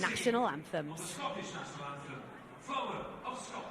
national anthems. The Scottish national anthem, Flower of Scotland.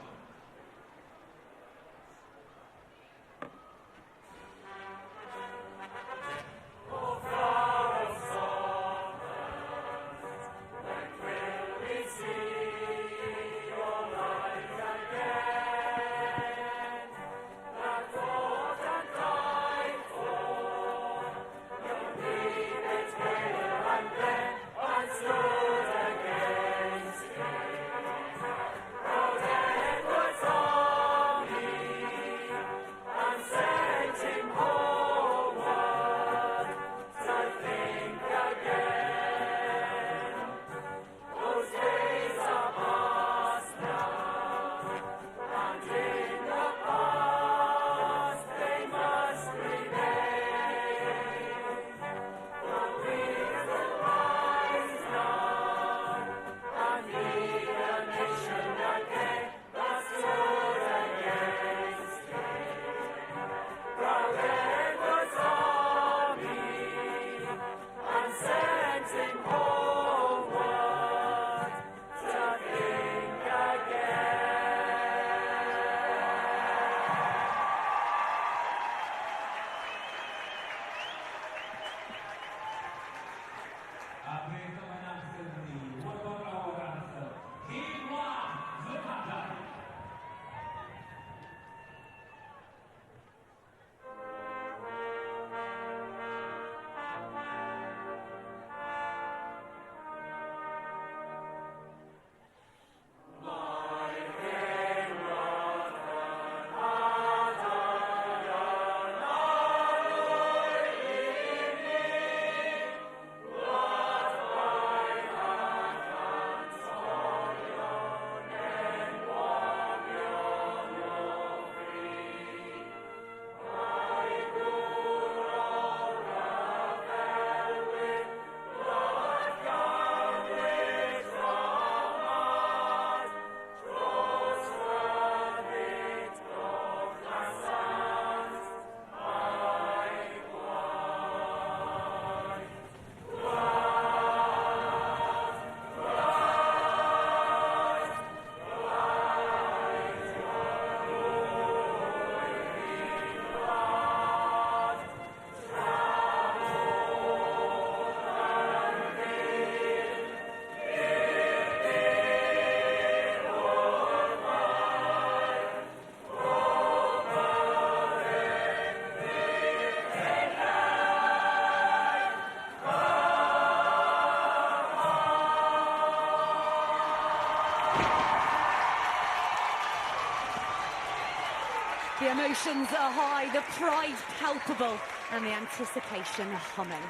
The emotions are high, the pride palpable, and the anticipation humming.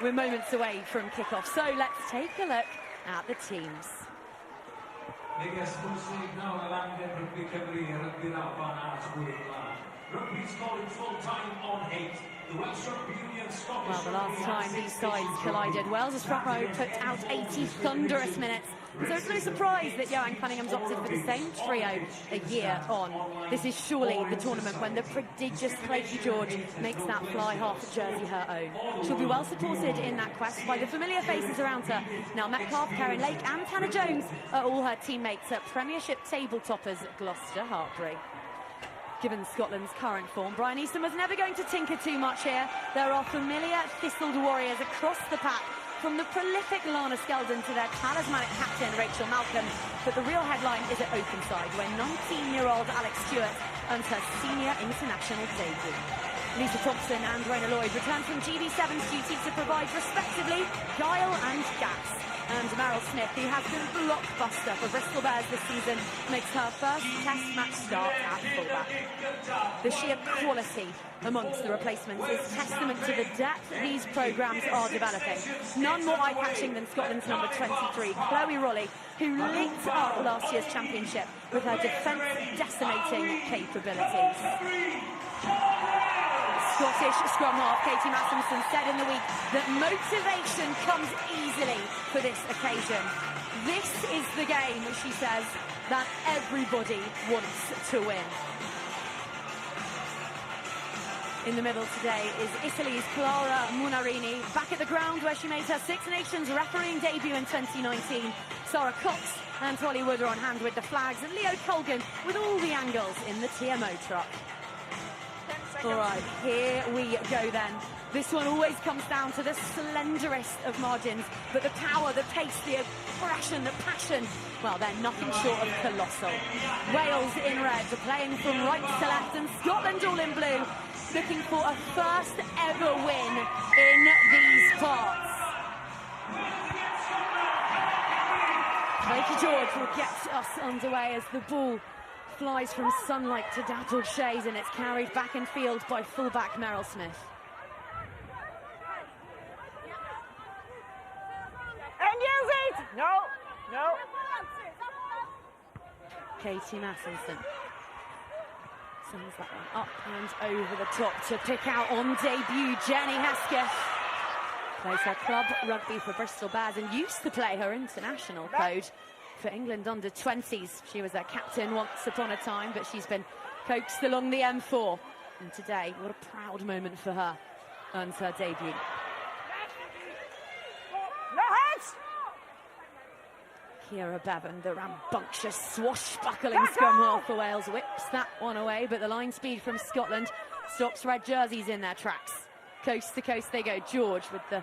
We're moments away from kickoff, so let's take a look at the teams. Well, the last time these sides collided, Wales' front row put out 80 thunderous minutes. So it's no surprise that Johan Cunningham's opted for the same trio a year on. This is surely the tournament when the prodigious Flaky George makes that fly half jersey her own. She'll be well supported in that quest by the familiar faces around her. Now Metcalfe, Karen Lake and Hannah Jones are all her teammates at Premiership table toppers Gloucester Hartbury. Given Scotland's current form, Brian Easton was never going to tinker too much here. There are familiar thistled warriors across the pack, from the prolific Lana Skeldon to their talismanic captain Rachel Malcolm. But the real headline is at Openside, where 19-year-old Alex Stewart earns her senior international debut. Lisa Thompson and Rona Lloyd return from GB7's duty to provide respectively guile and gas. And Meryl Smith, who has been blockbuster for Bristol Bears this season, makes her first test match start at fullback. The sheer quality amongst the replacements is testament to the depth these programmes are developing. None more eye-catching than Scotland's number 23, Chloe Rolly, who linked up last year's championship with her defence-decimating capabilities. Scottish scrum half Katie Massumson said in the week that motivation comes easily for this occasion. This is the game, she says, that everybody wants to win. In the middle today is Italy's Clara Munarini, back at the ground where she made her Six Nations refereeing debut in 2019. Sarah Cox and Holly Wood are on hand with the flags, and Leo Colgan with all the angles in the TMO truck. All right, here we go then. This one always comes down to the slenderest of margins, but the power, the pace, the aggression, the passion, well, they're nothing short of colossal. Wales in red are playing from right to left, and Scotland all in blue, looking for a first ever win in these parts. Tracy George will get us underway as the ball flies from sunlight to dappled shades, and it's carried back in field by fullback Meryl Smith. And use it! No. Katie Massenson sends that one up and over the top to pick out on debut Jenny Hesketh. Plays her club rugby for Bristol Bears and used to play her international code for England under-20s. She was their captain once upon a time, but she's been coaxed along the M4. And today, what a proud moment for her, earns her debut. No heads! Ciara Bevan, the rambunctious, swashbuckling scrum half for Wales, whips that one away, but the line speed from Scotland stops red jerseys in their tracks. Coast to coast they go. George with the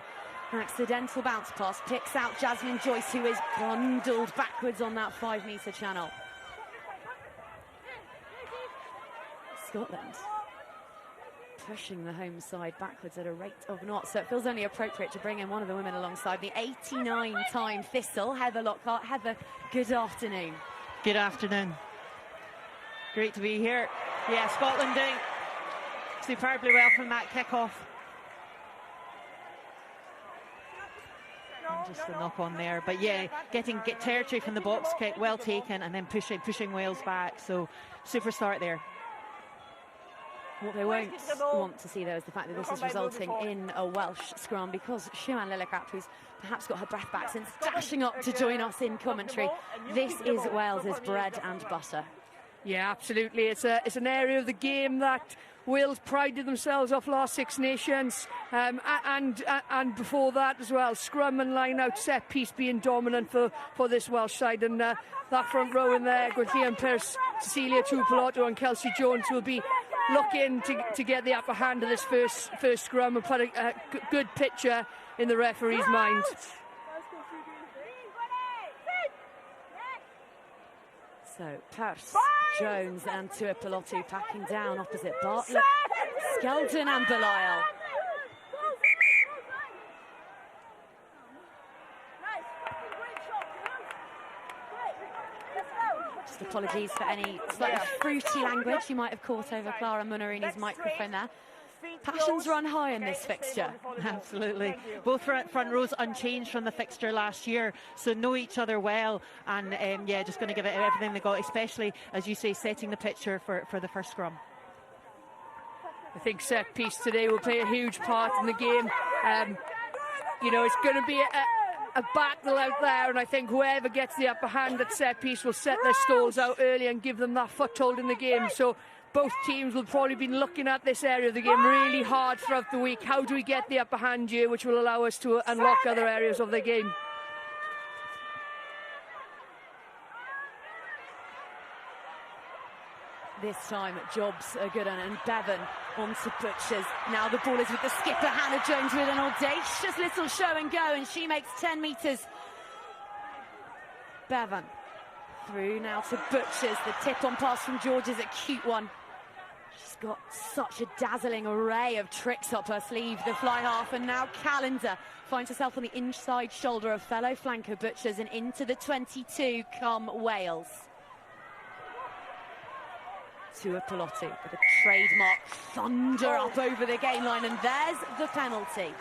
accidental bounce pass picks out Jasmine Joyce, who is bundled backwards on that 5-metre channel. Scotland pushing the home side backwards at a rate of knots, so it feels only appropriate to bring in one of the women alongside the 89-time Thistle, Heather Lockhart. Heather, good afternoon. Good afternoon. Great to be here. Yeah, Scotland doing superbly well from that kickoff. And just the knock on there, but yeah, get territory from the box kick, well taken, and then pushing Wales back. So super start there. What they won't want to see, though, is the fact that this is resulting in a Welsh scrum, because Siwan Lillicrap, who's perhaps got her breath back since dashing up to join us in commentary, this is Wales's bread and butter. Yeah, absolutely. It's an area of the game that Wales prided themselves off last Six Nations, and before that as well. Scrum and line-out set piece being dominant for this Welsh side, and that front row in there, Gwenllian Pearce, Cecilia Tuipulotu and Kelsey Jones will be looking to get the upper hand of this first scrum and put a good picture in the referee's mind. So Pearce, Jones and Tuipulotu packing down opposite Bartlett, Skelton and Belisle. Just apologies for any slightly fruity language you might have caught over Clara Munarini's microphone there. Passions run high in this fixture. Absolutely. Both front rows unchanged from the fixture last year, so know each other well, and yeah, just going to give it everything they got, especially, as you say, setting the picture for the first scrum. I think set piece today will play a huge part in the game. You know, it's going to be a battle out there, and I think whoever gets the upper hand at set piece will set their stalls out early and give them that foothold in the game. So both teams will probably be looking at this area of the game really hard throughout the week. How do we get the upper hand here, which will allow us to unlock other areas of the game? This time, Jobs are good, and Bevan onto Butchers. Now the ball is with the skipper, Hannah Jones, with an audacious little show and go, and she makes 10 metres. Bevan through now to Butchers. The tip-on pass from George is a cute one. She's got such a dazzling array of tricks up her sleeve, the fly half, and now Callender finds herself on the inside shoulder of fellow flanker Butchers, and into the 22 come Wales. Tuipulotu with a trademark thunder up over the game line, and there's the penalty.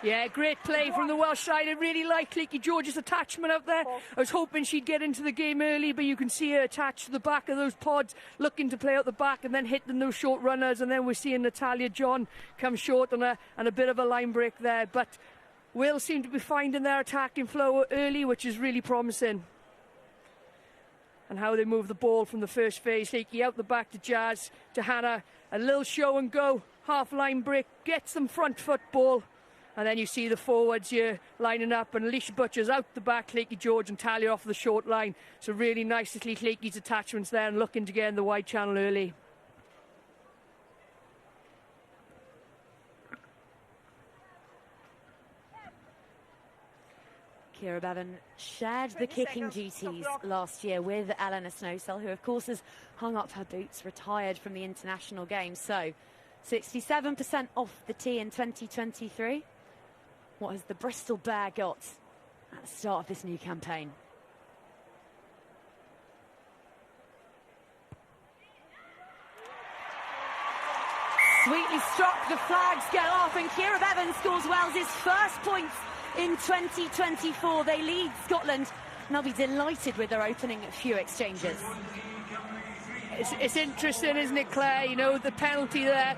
Yeah, great play from the Welsh side. I really like Leaky George's attachment out there. I was hoping she'd get into the game early, but you can see her attached to the back of those pods, looking to play out the back and then hitting those short runners, and then we're seeing Natalia John come short on a bit of a line break there. But Wales seem to be finding their attacking flow early, which is really promising. And how they move the ball from the first phase. Leaky out the back to Jazz, to Hannah, a little show and go. half-line break, gets them front foot ball, and then you see the forwards here lining up, and Alicia Butcher's out the back, Lakey George and Talia off the short line. So really nice to see Lakey's attachments there and looking to get in the wide channel early. Kira Bevan shared the kicking duties last year with Eleanor Snowsell, who of course has hung up her boots, retired from the international game. So 67% off the tee in 2023. What has the Bristol Bear got at the start of this new campaign? Sweetly struck, the flags go off, and Kira Bevan scores Wales' first points in 2024. They lead Scotland, and they'll be delighted with their opening few exchanges. It's interesting, isn't it, Claire? You know, the penalty there,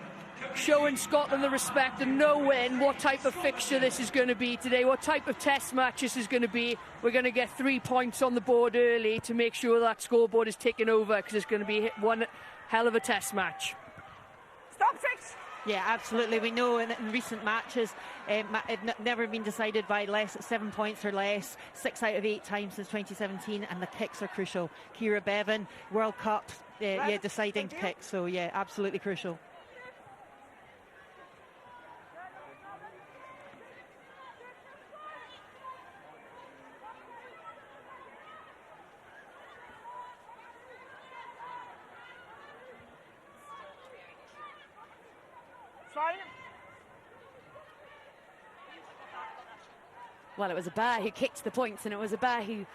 showing Scotland the respect and knowing what type of fixture this is going to be today, what type of test match this is going to be. We're going to get 3 points on the board early to make sure that scoreboard is ticking over, because it's going to be one hell of a test match. Stop 6. Yeah, absolutely. We know in recent matches it's never been decided by 7 points or less, 6 out of 8 times since 2017, and the kicks are crucial. Kira Bevan, World Cup, deciding kicks, so yeah, absolutely crucial. Fine. Well, it was a Bear who kicked the points, and it was a Bear who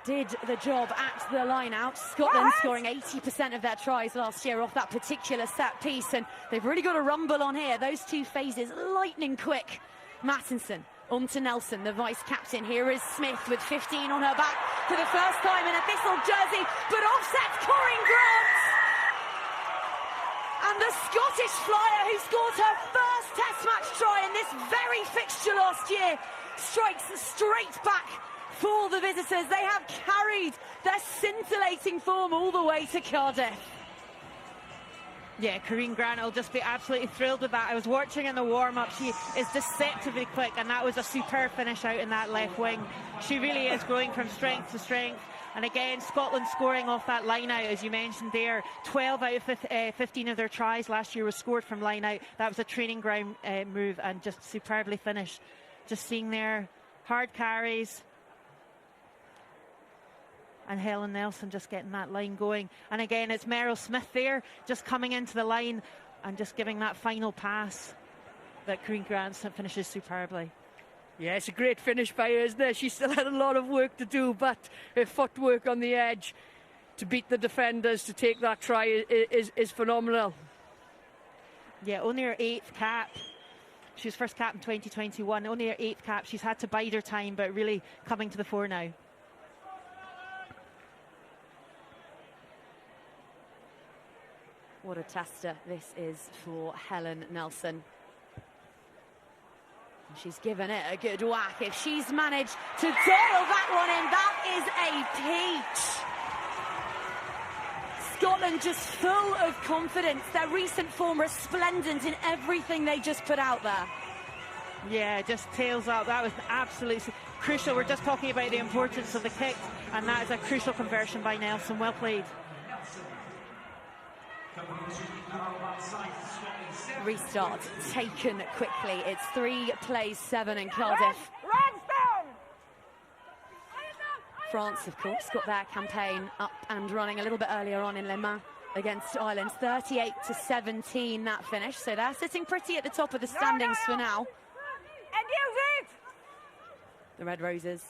did the job at the line-out. Scotland scoring 80% of their tries last year off that particular set piece, and they've really got a rumble on here. Those 2 phases, lightning quick. Mattinson on to Nelson, the vice-captain. Here is Smith with 15 on her back for the first time in a Thistle jersey, but offsets Corinne Grant. And the Scottish flyer, who scored her first Test match try in this very fixture last year, strikes straight back for the visitors. They have carried their scintillating form all the way to Cardiff. Yeah, Corinne Grant will just be absolutely thrilled with that. I was watching in the warm-up. She is deceptively quick, and that was a superb finish out in that left wing. She really is growing from strength to strength. And again, Scotland scoring off that line-out, as you mentioned there. 12 out of 15 of their tries last year was scored from line-out. That was a training ground move, and just superbly finished. Just seeing there, hard carries. And Helen Nelson just getting that line going. And again, it's Meryl Smith there, just coming into the line and just giving that final pass that Corinne Grant finishes superbly. Yeah, it's a great finish by her, isn't it? She still had a lot of work to do, but her footwork on the edge to beat the defenders, to take that try is phenomenal. Yeah, only her 8th cap. She was first cap in 2021. Only her 8th cap. She's had to bide her time, but really coming to the fore now. What a tester this is for Helen Nelson. She's given it a good whack. If she's managed to dial that one in, that is a peach. Scotland just full of confidence. Their recent form resplendent in everything they just put out there. Yeah, just tails up. That was absolutely crucial. We're just talking about the importance of the kick, and that is a crucial conversion by Nelson. Well played. Restart taken quickly. It's 3 plays 7 in Cardiff. France, of course, got their campaign up and running a little bit earlier on in Le Mans against Ireland. 38-17 that finish. So they're sitting pretty at the top of the standings for now. And use it! The Red Roses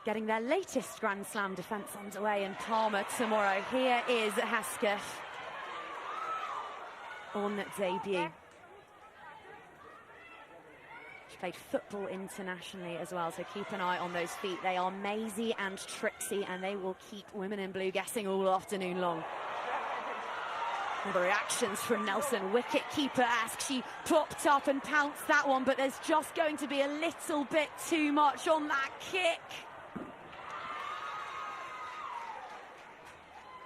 getting their latest Grand Slam defence underway in Palmer tomorrow. Here is Hesketh on debut. She played football internationally as well, so keep an eye on those feet. They are mazy and tricksy, and they will keep women in blue guessing all afternoon long. And the reactions from Nelson, wicket keeper-esque. She popped up and pounced that one, but there's just going to be a little bit too much on that kick.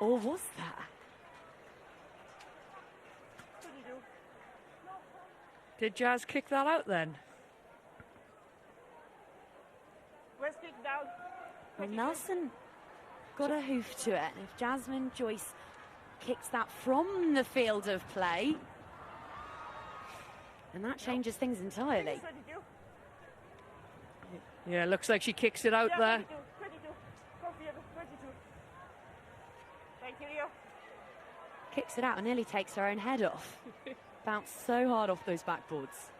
Or was there? Did Jazz kick that out then? Where's kick down? Well, Nelson got a hoof to it. If Jasmine Joyce kicks that from the field of play, and that changes things entirely. 22. Yeah, looks like she kicks it out Yeah, there. 22. 22. Go for it, 22. Thank you, Leo. Kicks it out and nearly takes her own head off. Bounced so hard off those backboards.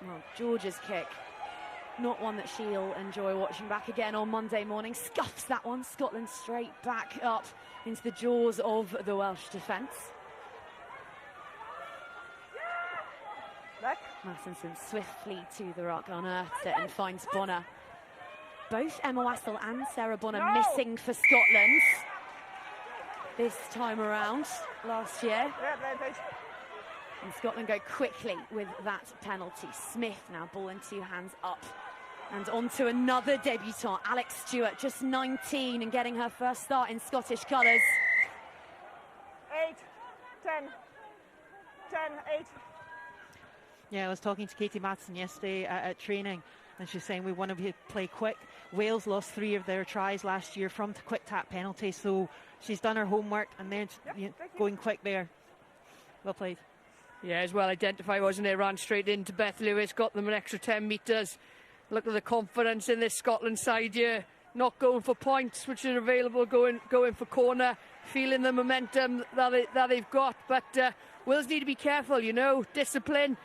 Well, Georgia's kick, not one that she'll enjoy watching back again on Monday morning. Scuffs that one. Scotland straight back up into the jaws of the Welsh defence. Back. Mattinson swiftly to the rock, unearths it and finds Bonner. Both Emma Wassell and Sarah Bonner missing for Scotland this time around last year. Yeah, advantage. And Scotland go quickly with that penalty. Smith now ball in two hands up. And on to another debutant, Alex Stewart, just 19 and getting her first start in Scottish colours. 8, 10, 10, 8. Yeah, I was talking to Katie Matheson yesterday at training, and she's saying we want to play quick. Wales lost 3 of their tries last year from quick tap penalties, so she's done her homework and then going quick there. Well played. Yeah, as well identified, wasn't it? Ran straight into Beth Lewis, got them an extra 10 metres. Look at the confidence in this Scotland side here. Not going for points, which are available, going for corner, feeling the momentum that they've got. But Wales need to be careful, you know. Discipline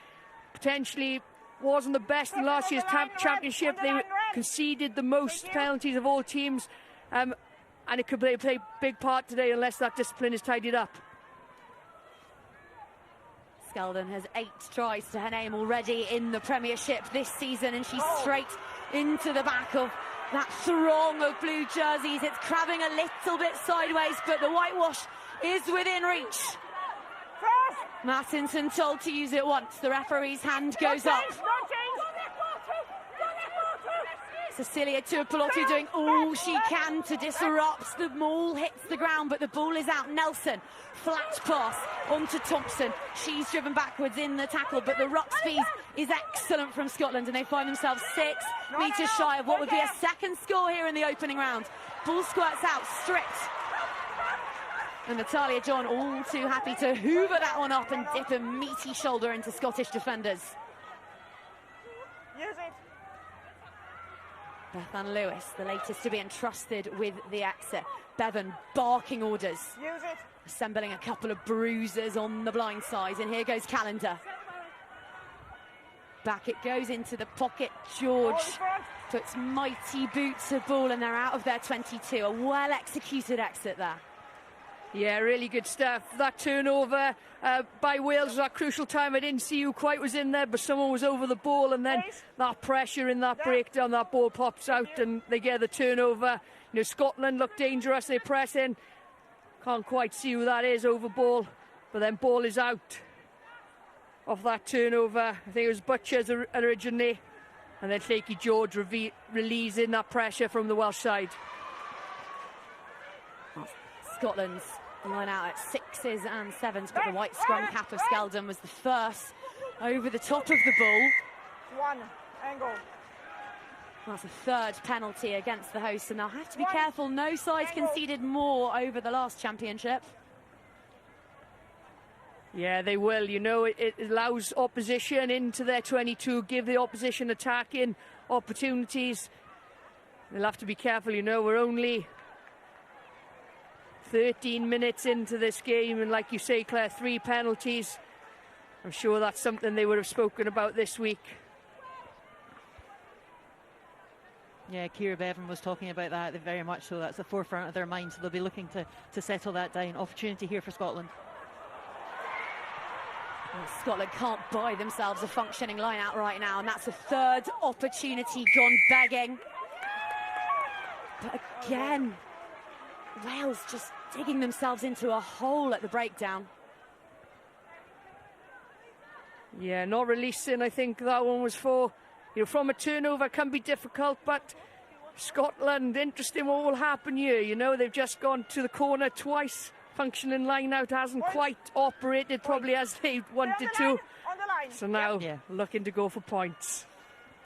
potentially wasn't the best in last year's championship. They conceded the most penalties of all teams. And it could play a big part today unless that discipline is tidied up. Skeldon has 8 tries to her name already in the Premiership this season, and she's straight into the back of that throng of blue jerseys. It's crabbing a little bit sideways, but the whitewash is within reach. Mattinson told to use it once. The referee's hand goes up. Cecilia Tuipulotu doing all she can to disrupt. The ball hits the ground, but the ball is out. Nelson, flat pass onto Thompson. She's driven backwards in the tackle, but the ruck speed is excellent from Scotland, and they find themselves 6 metres shy of what would be a second score here in the opening round. Ball squirts out, stripped. And Natalia John all too happy to hoover that one up and dip a meaty shoulder into Scottish defenders. Use it. Bethan Lewis, the latest to be entrusted with the exit. Bevan barking orders. Use it. Assembling a couple of bruisers on the blind side, and here goes Calendar. Back it goes into the pocket. George puts mighty boots of ball, and they're out of their 22. A well-executed exit there. Yeah, really good stuff. That turnover by Wales was that crucial time. I didn't see who quite was in there, but someone was over the ball, and then that pressure in that breakdown, that ball pops out and they get the turnover. You know, Scotland look dangerous, they press in. Can't quite see who that is over ball, but then ball is out of that turnover. I think it was Butchers originally, and then Shaky George releasing that pressure from the Welsh side. Scotland's line out at 6s and 7s, but the white scrum cap of Skeldon was the first over the top of the ball. 1 angle. That's a 3rd penalty against the hosts, and they'll have to be careful. No sides conceded more over the last championship. Yeah, they will. You know, it allows opposition into their 22, give the opposition attacking opportunities. They'll have to be careful. You know, we're only 13 minutes into this game, and like you say, Claire, 3 penalties. I'm sure that's something they would have spoken about this week. Yeah, Ciara Bevan was talking about that very much so. That's the forefront of their minds, so they'll be looking to settle that down. Opportunity here for Scotland. Well, Scotland can't buy themselves a functioning line out right now, and that's a 3rd opportunity gone begging. But again, Wales just digging themselves into a hole at the breakdown. Yeah, not releasing, I think that one was for. You know, from a turnover can be difficult, but Scotland, interesting what will happen here. You know, they've just gone to the corner twice. Functioning line out hasn't quite operated probably as they wanted to. On the line. So now looking to go for points.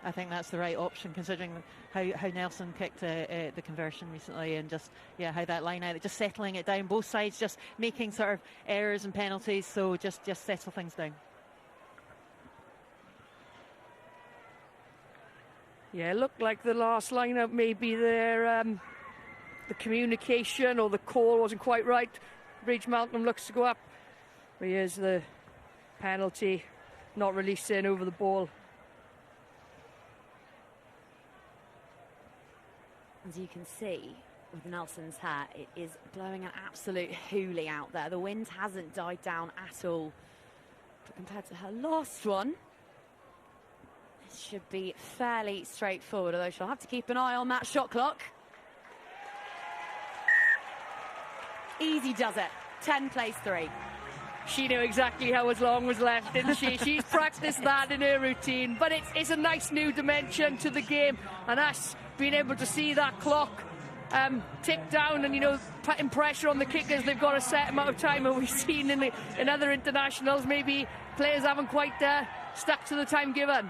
I think that's the right option, considering how Nelson kicked the conversion recently, and just how that line out, just settling it down, both sides just making sort of errors and penalties, so just settle things down. Yeah, it looked like the last line-out, maybe their the communication or the call wasn't quite right. Bridge Malcolm looks to go up. But here's the penalty, not releasing over the ball. As you can see with Nelson's hat, it is blowing an absolute hoolie out there. The wind hasn't died down at all. But compared to her last one, this should be fairly straightforward, although she'll have to keep an eye on that shot clock. Easy does it. 10 plays 3. She knew exactly how long was left, didn't she? She's practiced that in her routine. But it's a nice new dimension to the game, and us being able to see that clock tick down and, you know, putting pressure on the kickers. They've got a set amount of time, and we've seen in other internationals maybe players haven't quite stuck to the time given.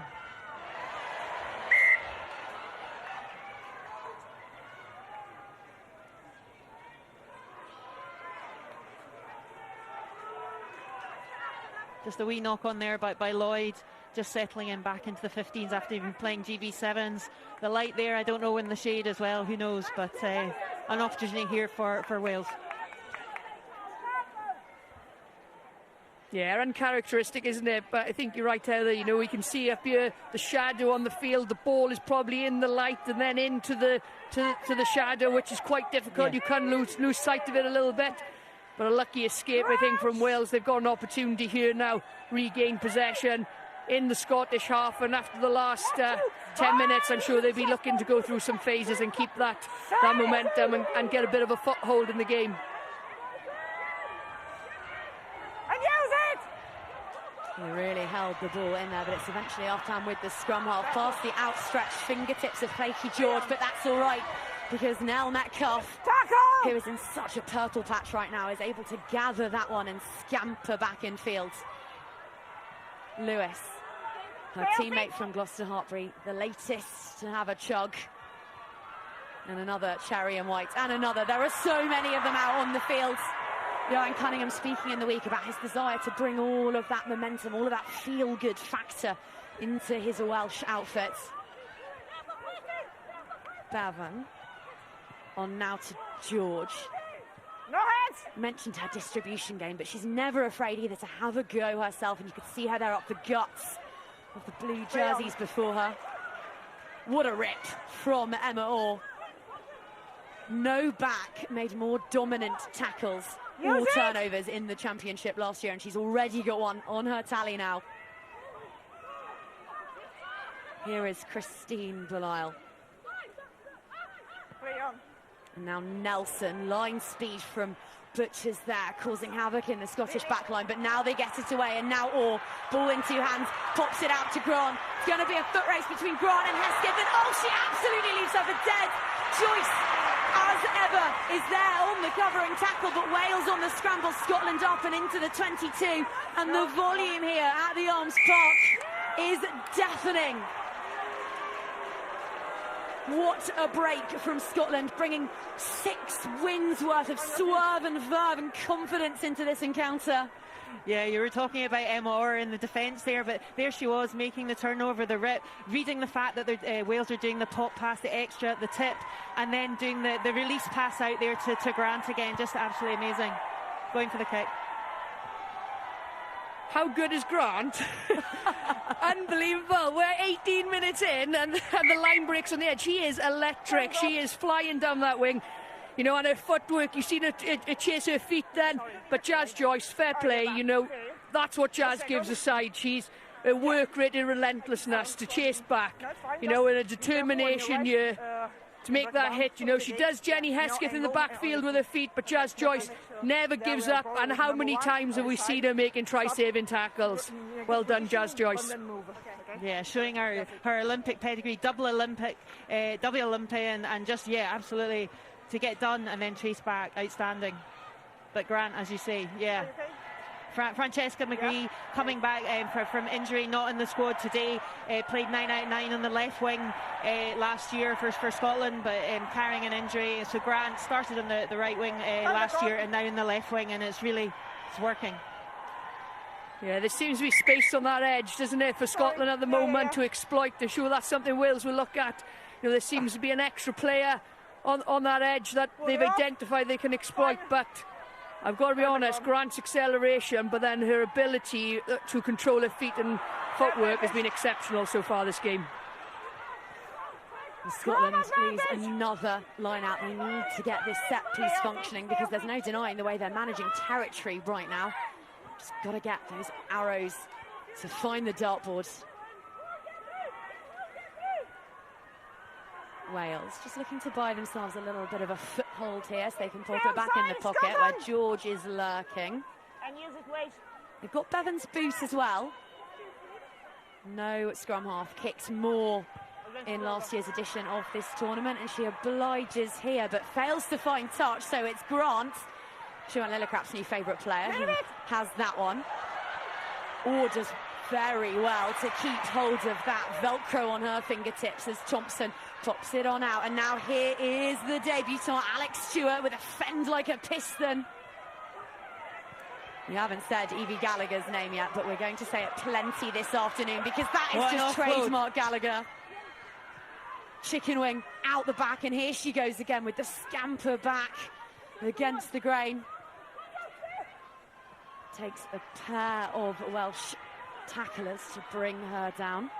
Just a wee knock on there by Lloyd, just settling in back into the 15s after even playing GB7s. The light there, I don't know, in the shade as well, who knows, but an opportunity here for Wales. Yeah, uncharacteristic, isn't it? But I think you're right, Heather. You know, we can see up here the shadow on the field. The ball is probably in the light and then into the shadow, which is quite difficult. You can lose sight of it a little bit. But a lucky escape, I think, from Wales. They've got an opportunity here now, regain possession in the Scottish half, and after the last 10 minutes, I'm sure they'll be looking to go through some phases and keep that momentum and get a bit of a foothold in the game. And use it! He really held the ball in there, but it's eventually off time with the scrum half past the outstretched fingertips of Flaky George, but that's all right, because Nell Metcalf, who is in such a purple patch right now, is able to gather that one and scamper back in field. Lewis, her teammate from Gloucester Hartbury, the latest to have a chug. And another cherry and white, and another. There are so many of them out on the field. Johan Cunningham speaking in the week about his desire to bring all of that momentum, all of that feel-good factor into his Welsh outfit. Bevan on now to George. No hands! Mentioned her distribution game, but she's never afraid either to have a go herself, and you could see her there up the guts of the blue jerseys before her. What a rip from Emma Orr. No back made more dominant tackles or turnovers in the championship last year, and she's already got one on her tally now. Here is Christine Belisle. And now Nelson, line speed from Butchers there, causing havoc in the Scottish backline, but now they get it away, and now Orr, ball in 2 hands, pops it out to Grant. It's going to be a foot race between Grant and Hesketh, and she absolutely leaves her for dead. Joyce, as ever, is there on the covering tackle, but Wales on the scramble, Scotland up and into the 22, and the volume here at the Arms Park is deafening. What a break from Scotland, bringing 6 wins worth of swerve and verve and confidence into this encounter. Yeah, you were talking about Emma Orr in the defence there, but there she was making the turnover, the rip, reading the fact that Wales are doing the pop pass, the extra, the tip, and then doing the release pass out there to Grant again. Just absolutely amazing. Going for the kick. How good is Grant? Unbelievable. We're 18 minutes in and the line breaks on the edge. She is electric. She is flying down that wing. You know, and her footwork, you've seen her chase her feet then. But Jazz Joyce, fair play, you know, that's what Jazz gives a side. She's a work rate and relentlessness to chase back, you know, and a determination here to make that hit. You know, she does Jenny Hesketh in the backfield with her feet, but Jazz Joyce never gives up. And how many times have we seen her making try-saving tackles? Well done, Jazz Joyce. Yeah, showing her Olympic pedigree, double Olympian, and just, yeah, absolutely, to get done and then chase back, outstanding. But Grant, as you say, yeah. Francesca McGree coming back from injury, not in the squad today. Played 9 out of 9 on the left wing last year for Scotland, but carrying an injury. So Grant started on the right wing last year and now in the left wing, and it's working. Yeah, there seems to be space on that edge, doesn't it, for Scotland at the moment to exploit. I'm sure that's something Wales will look at. You know, there seems to be an extra player on that edge that they've identified they can exploit, but I've got to be honest, Grant's acceleration, but then her ability to control her feet and footwork has been exceptional so far this game. Scotland needs another line out. They need to get this set piece functioning, because there's no denying the way they're managing territory right now. Just got to get those arrows to find the dartboard. Wales just looking to buy themselves a little bit of a foothold here, so they can pop it back in the pocket where George is lurking. And use it, wait. They've got Bevan's boot as well. No scrum half kicked more in last year's edition of this tournament, and she obliges here but fails to find touch, so it's Grant, Siwan Lillicrap's new favourite player, who has that one. Orders very well to keep hold of that Velcro on her fingertips as Thompson pops it on out. And now here is the debutant, Alex Stewart, with a fend like a piston. We haven't said Evie Gallagher's name yet, but we're going to say it plenty this afternoon, because that is just trademark Gallagher. Chicken wing out the back, and here she goes again with the scamper back against the grain. Takes a pair of Welsh tacklers to bring her down.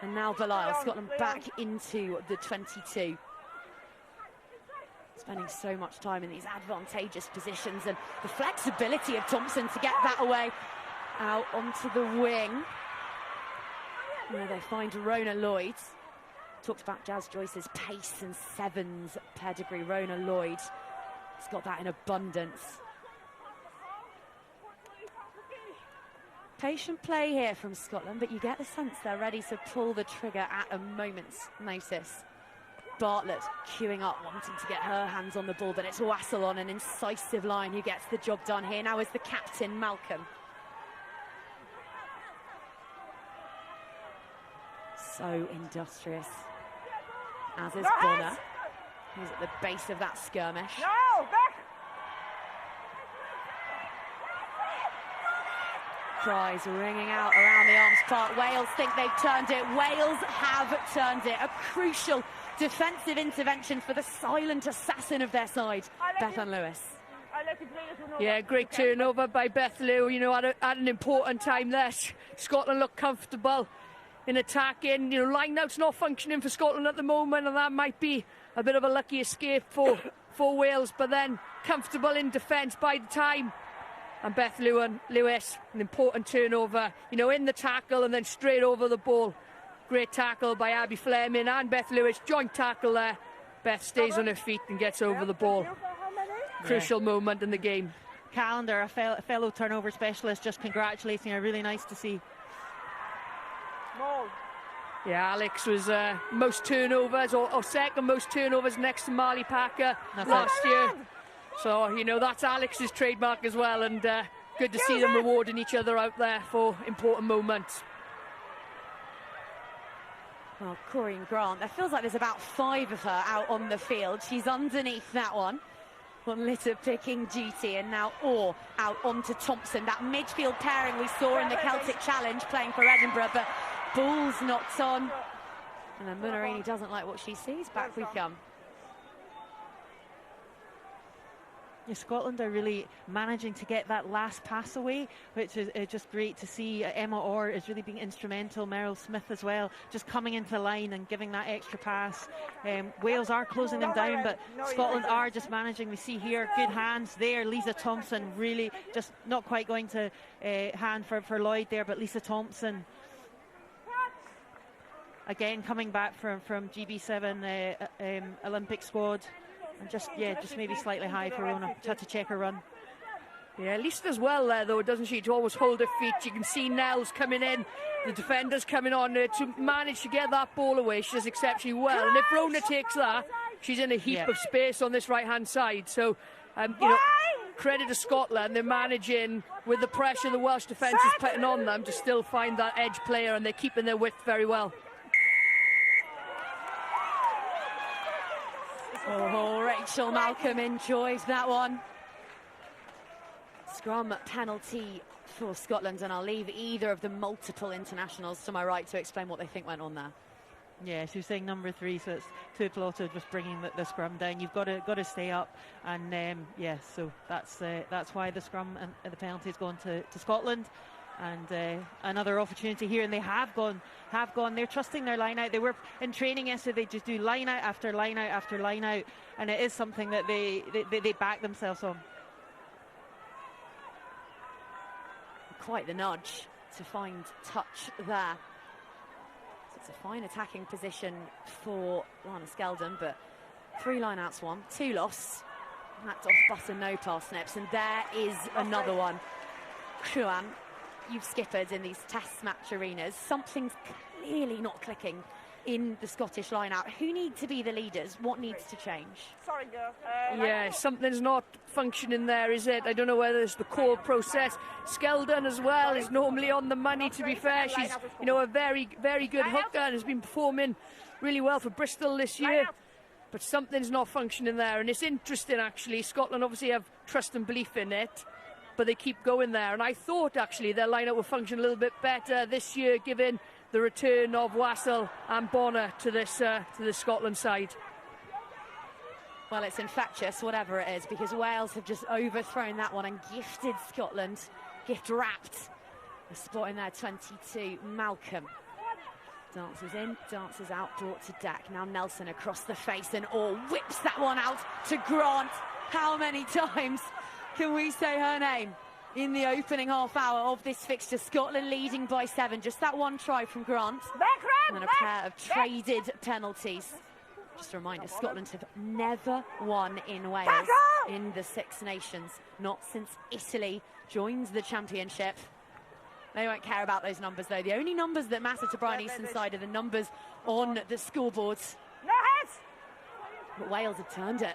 And now Belial, Scotland back into the 22. Spending so much time in these advantageous positions, and the flexibility of Thompson to get that away out onto the wing. Where they find Rona Lloyd. Talked about Jazz Joyce's pace and sevens pedigree. Rona Lloyd has got that in abundance. Patient play here from Scotland, but you get the sense they're ready to pull the trigger at a moment's notice. Bartlett queuing up, wanting to get her hands on the ball, but it's Wassel on an incisive line who gets the job done here. Now is the captain, Malcolm. So industrious, as is Bonner, who's at the base of that skirmish. No, back! Cries ringing out around the Arms Park. Wales think they've turned it. Wales have turned it. A crucial defensive intervention for the silent assassin of their side, Bethan Lewis. Yeah, great turnover by Beth Lou, you know, at an important time there. Scotland look comfortable in attacking. You know, line-out's not functioning for Scotland at the moment, and that might be a bit of a lucky escape for Wales, but then comfortable in defence by the time. And Beth Lewis, an important turnover, you know, in the tackle and then straight over the ball. Great tackle by Abby Fleming and Beth Lewis, joint tackle there. Beth stays on her feet and gets over the ball. Crucial moment in the game. Callender, a fellow turnover specialist, just congratulating her. Really nice to see. Yeah, Alex was most turnovers, or second most turnovers next to Marley Packer last year. So, you know, that's Alex's trademark as well, and good to see them rewarding each other out there for important moments. Well, Corinne Grant, there feels like there's about 5 of her out on the field. She's underneath that one on litter-picking duty, and now Orr out onto Thompson. That midfield pairing we saw in the Celtic Challenge playing for Edinburgh, but ball's knocked on. And then Munarini doesn't like what she sees. Back we come. Yeah, Scotland are really managing to get that last pass away, which is just great to see. Emma Orr is really being instrumental. Meryl Smith as well, just coming into the line and giving that extra pass. Wales are closing them down, but Scotland are just managing. We see here good hands there. Lisa Thompson really just not quite going to hand for Lloyd there, but Lisa Thompson again coming back from GB7 Olympic squad. And just maybe slightly high for Rona. Had to check her run. Yeah, Lisa does well there, though, doesn't she? To always hold her feet. You can see Nels coming in the defenders coming on there to manage to get that ball away. She does exceptionally well. And if Rona takes that, she's in a heap of space on this right-hand side. So, you know, credit to Scotland. They're managing, with the pressure the Welsh defence is putting on them, to still find that edge player, and they're keeping their width very well. Oh, Rachel Malcolm enjoyed that one. Scrum penalty for Scotland, and I'll leave either of the multiple internationals to my right to explain what they think went on there. Yeah, she was saying number 3, so it's Tuipulotu just bringing the scrum down. You've got to stay up, and yeah, so that's why the scrum and the penalty has gone to Scotland, and another opportunity here, and they have gone. They're trusting their line out. They were in training yesterday. They just do line out after line out after line out, and it is something that they back themselves on. Quite the nudge to find touch there. It's a fine attacking position for Lana Skeldon, but 3 line-outs won, 2 lost. That's off button, no parsnips, and there is another one. Kruan, you've skippered in these test match arenas. Something's clearly not clicking in the Scottish line-out. Who need to be the leaders? What needs to change? Sorry, girl. Yeah, something's not functioning there, is it? I don't know whether it's the core process. Skeldon as well is normally on the money, to be fair. She's, you know, a very, very good hooker and has been performing really well for Bristol this year. But something's not functioning there, and it's interesting, actually. Scotland obviously have trust and belief in it, but they keep going there. And I thought, actually, their line-out would function a little bit better this year, given the return of Wassell and Bonner to this Scotland side. Well, it's infectious, whatever it is, because Wales have just overthrown that one and gifted Scotland, gift-wrapped a spot in their 22. Malcolm dances in, dances out, brought to deck. Now Nelson across the face and whips that one out to Grant. How many times can we say her name in the opening half hour of this fixture? Scotland leading by 7. Just that one try from Grant. And then a pair of traded penalties. Just a reminder, Scotland have never won in Wales in the Six Nations. Not since Italy joins the championship. They won't care about those numbers, though. The only numbers that matter to Brian Easton's side are the numbers on the scoreboards. No heads! But Wales have turned it.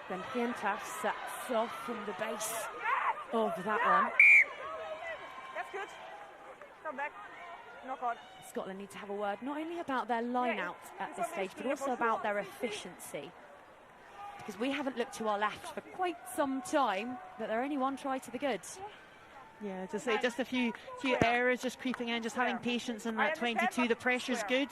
Then Piantaf sets off from the base of that one. That's good. Come back. Knock on. Scotland need to have a word not only about their line out at this stage, but also about their efficiency. Because we haven't looked to our left for quite some time, but they're only 1 try to the good. Yeah, to say just a few errors just creeping in, just having patience in that 22. The pressure's good,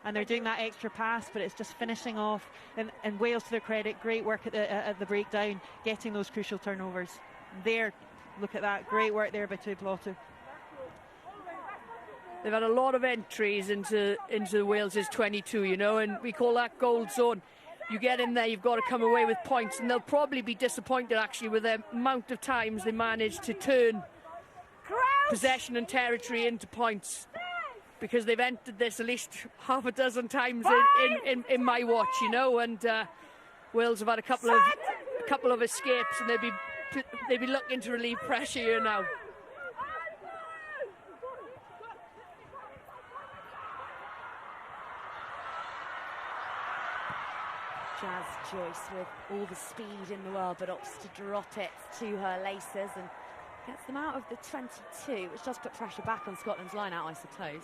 and they're doing that extra pass, but it's just finishing off. And Wales, to their credit, great work at the breakdown, getting those crucial turnovers. There, look at that, great work there by Tuipulotu. They've had a lot of entries into Wales's 22, you know, and we call that gold zone. You get in there, you've got to come away with points, and they'll probably be disappointed, actually, with the amount of times they managed to turn possession and territory into points, because they've entered this at least half a dozen times in my watch, you know, and Wales have had a couple of escapes, and they'd be looking to relieve pressure here now. Jazz Joyce with all the speed in the world, but opts to drop it to her laces and gets them out of the 22, which does put pressure back on Scotland's line-out, I suppose.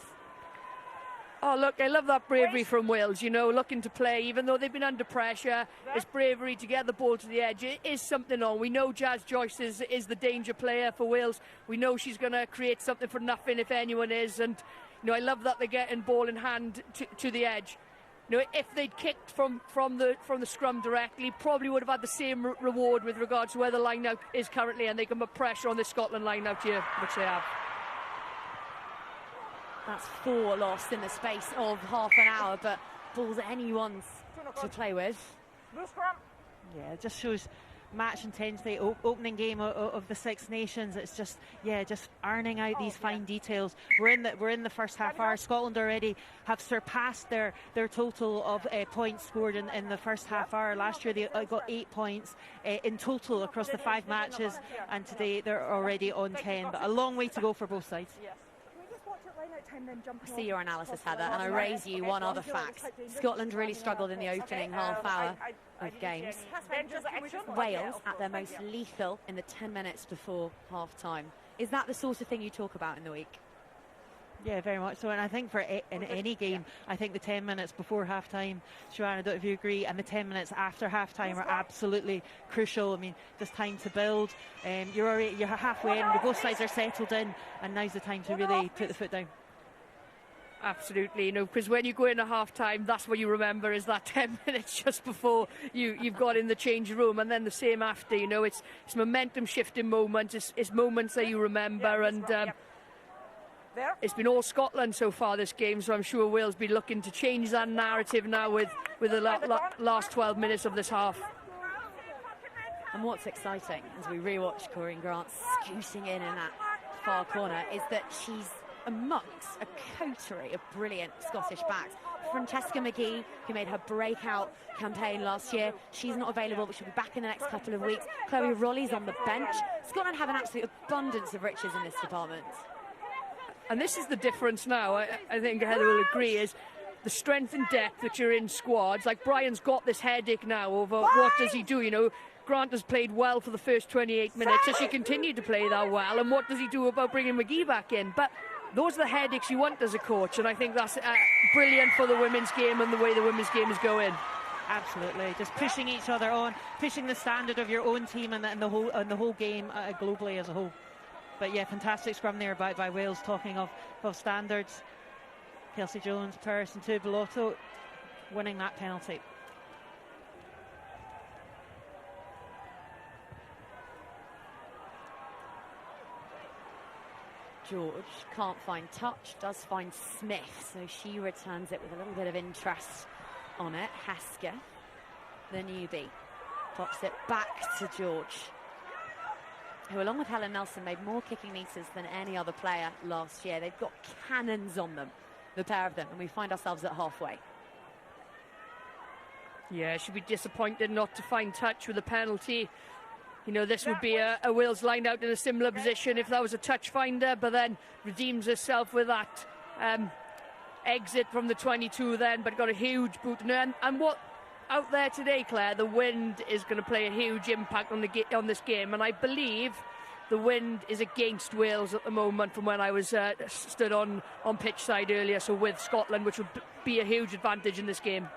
Oh, look, I love that bravery from Wales, you know, looking to play, even though they've been under pressure. It's bravery to get the ball to the edge. It is something on. We know Jazz Joyce is the danger player for Wales. We know she's going to create something for nothing if anyone is. And, you know, I love that they're getting ball in hand to the edge. You know, if they'd kicked from the scrum directly, probably would have had the same reward with regards to where the line-out is currently, and they can put pressure on the Scotland line-out here, which they have. That's 4 lost in the space of half an hour, but balls anyone's to play with. Yeah, it just shows match intensity, opening game of the Six Nations. It's just, yeah, just ironing out these fine details. We're in the first half hour. Scotland already have surpassed their total of points scored in the first half hour. Last year they got 8 points in total across the 5 matches, and today they're already on 10. But a long way to go for both sides. I see your analysis, Heather, and I raise you one other fact. Scotland really struggled in the opening half hour of games. Wales at their most lethal in the 10 minutes before half-time. Is that the sort of thing you talk about in the week? Yeah, very much so. And I think in any game, I think the 10 minutes before half-time, Joanne, I don't know if you agree, and the 10 minutes after half-time are absolutely crucial. I mean, there's time to build. You're halfway in, both sides are settled in, and now's the time to really put the foot down. Absolutely, because when you go into half-time, that's what you remember is that 10 minutes just before you've got in the change room, and then the same after. It's momentum-shifting moments. It's moments that you remember, and it's been all Scotland so far this game, so I'm sure Wales be looking to change that narrative now with the last 12 minutes of this half. And what's exciting as we rewatch Corinne Grant scooting in that far corner is that she's amongst a coterie of brilliant Scottish backs. Francesca McGee, who made her breakout campaign last year, she's not available, but she'll be back in the next couple of weeks. Chloe Rolly's on the bench. Scotland have an absolute abundance of riches in this department. And this is the difference now, I think Heather will agree, is the strength and depth that you're in squads. Like, Brian's got this headache now over what does he do, Grant has played well for the first 28 minutes, so she continued to play that well, and what does he do about bringing McGee back in? But those are the headaches you want as a coach, and I think that's brilliant for the women's game and the way the women's game is going. Absolutely, just pushing each other on, pushing the standard of your own team and the whole game globally as a whole. But yeah, fantastic scrum there by Wales. Talking of standards, Kelsey Jones, Pearce and Tubalotto winning that penalty. George can't find touch, does find Smith, so she returns it with a little bit of interest on it. Hasker, the newbie, pops it back to George, who along with Helen Nelson made more kicking meters than any other player last year. They've got cannons on them, the pair of them, and we find ourselves at halfway. Yeah, she'd be disappointed not to find touch with a penalty. This would be a Wales line out in a similar position if that was a touch finder, but then redeems herself with that exit from the 22 then, but got a huge boot. And what out there today, Claire, the wind is going to play a huge impact on this game, and I believe the wind is against Wales at the moment from when I was stood on pitch side earlier, so with Scotland, which would be a huge advantage in this game.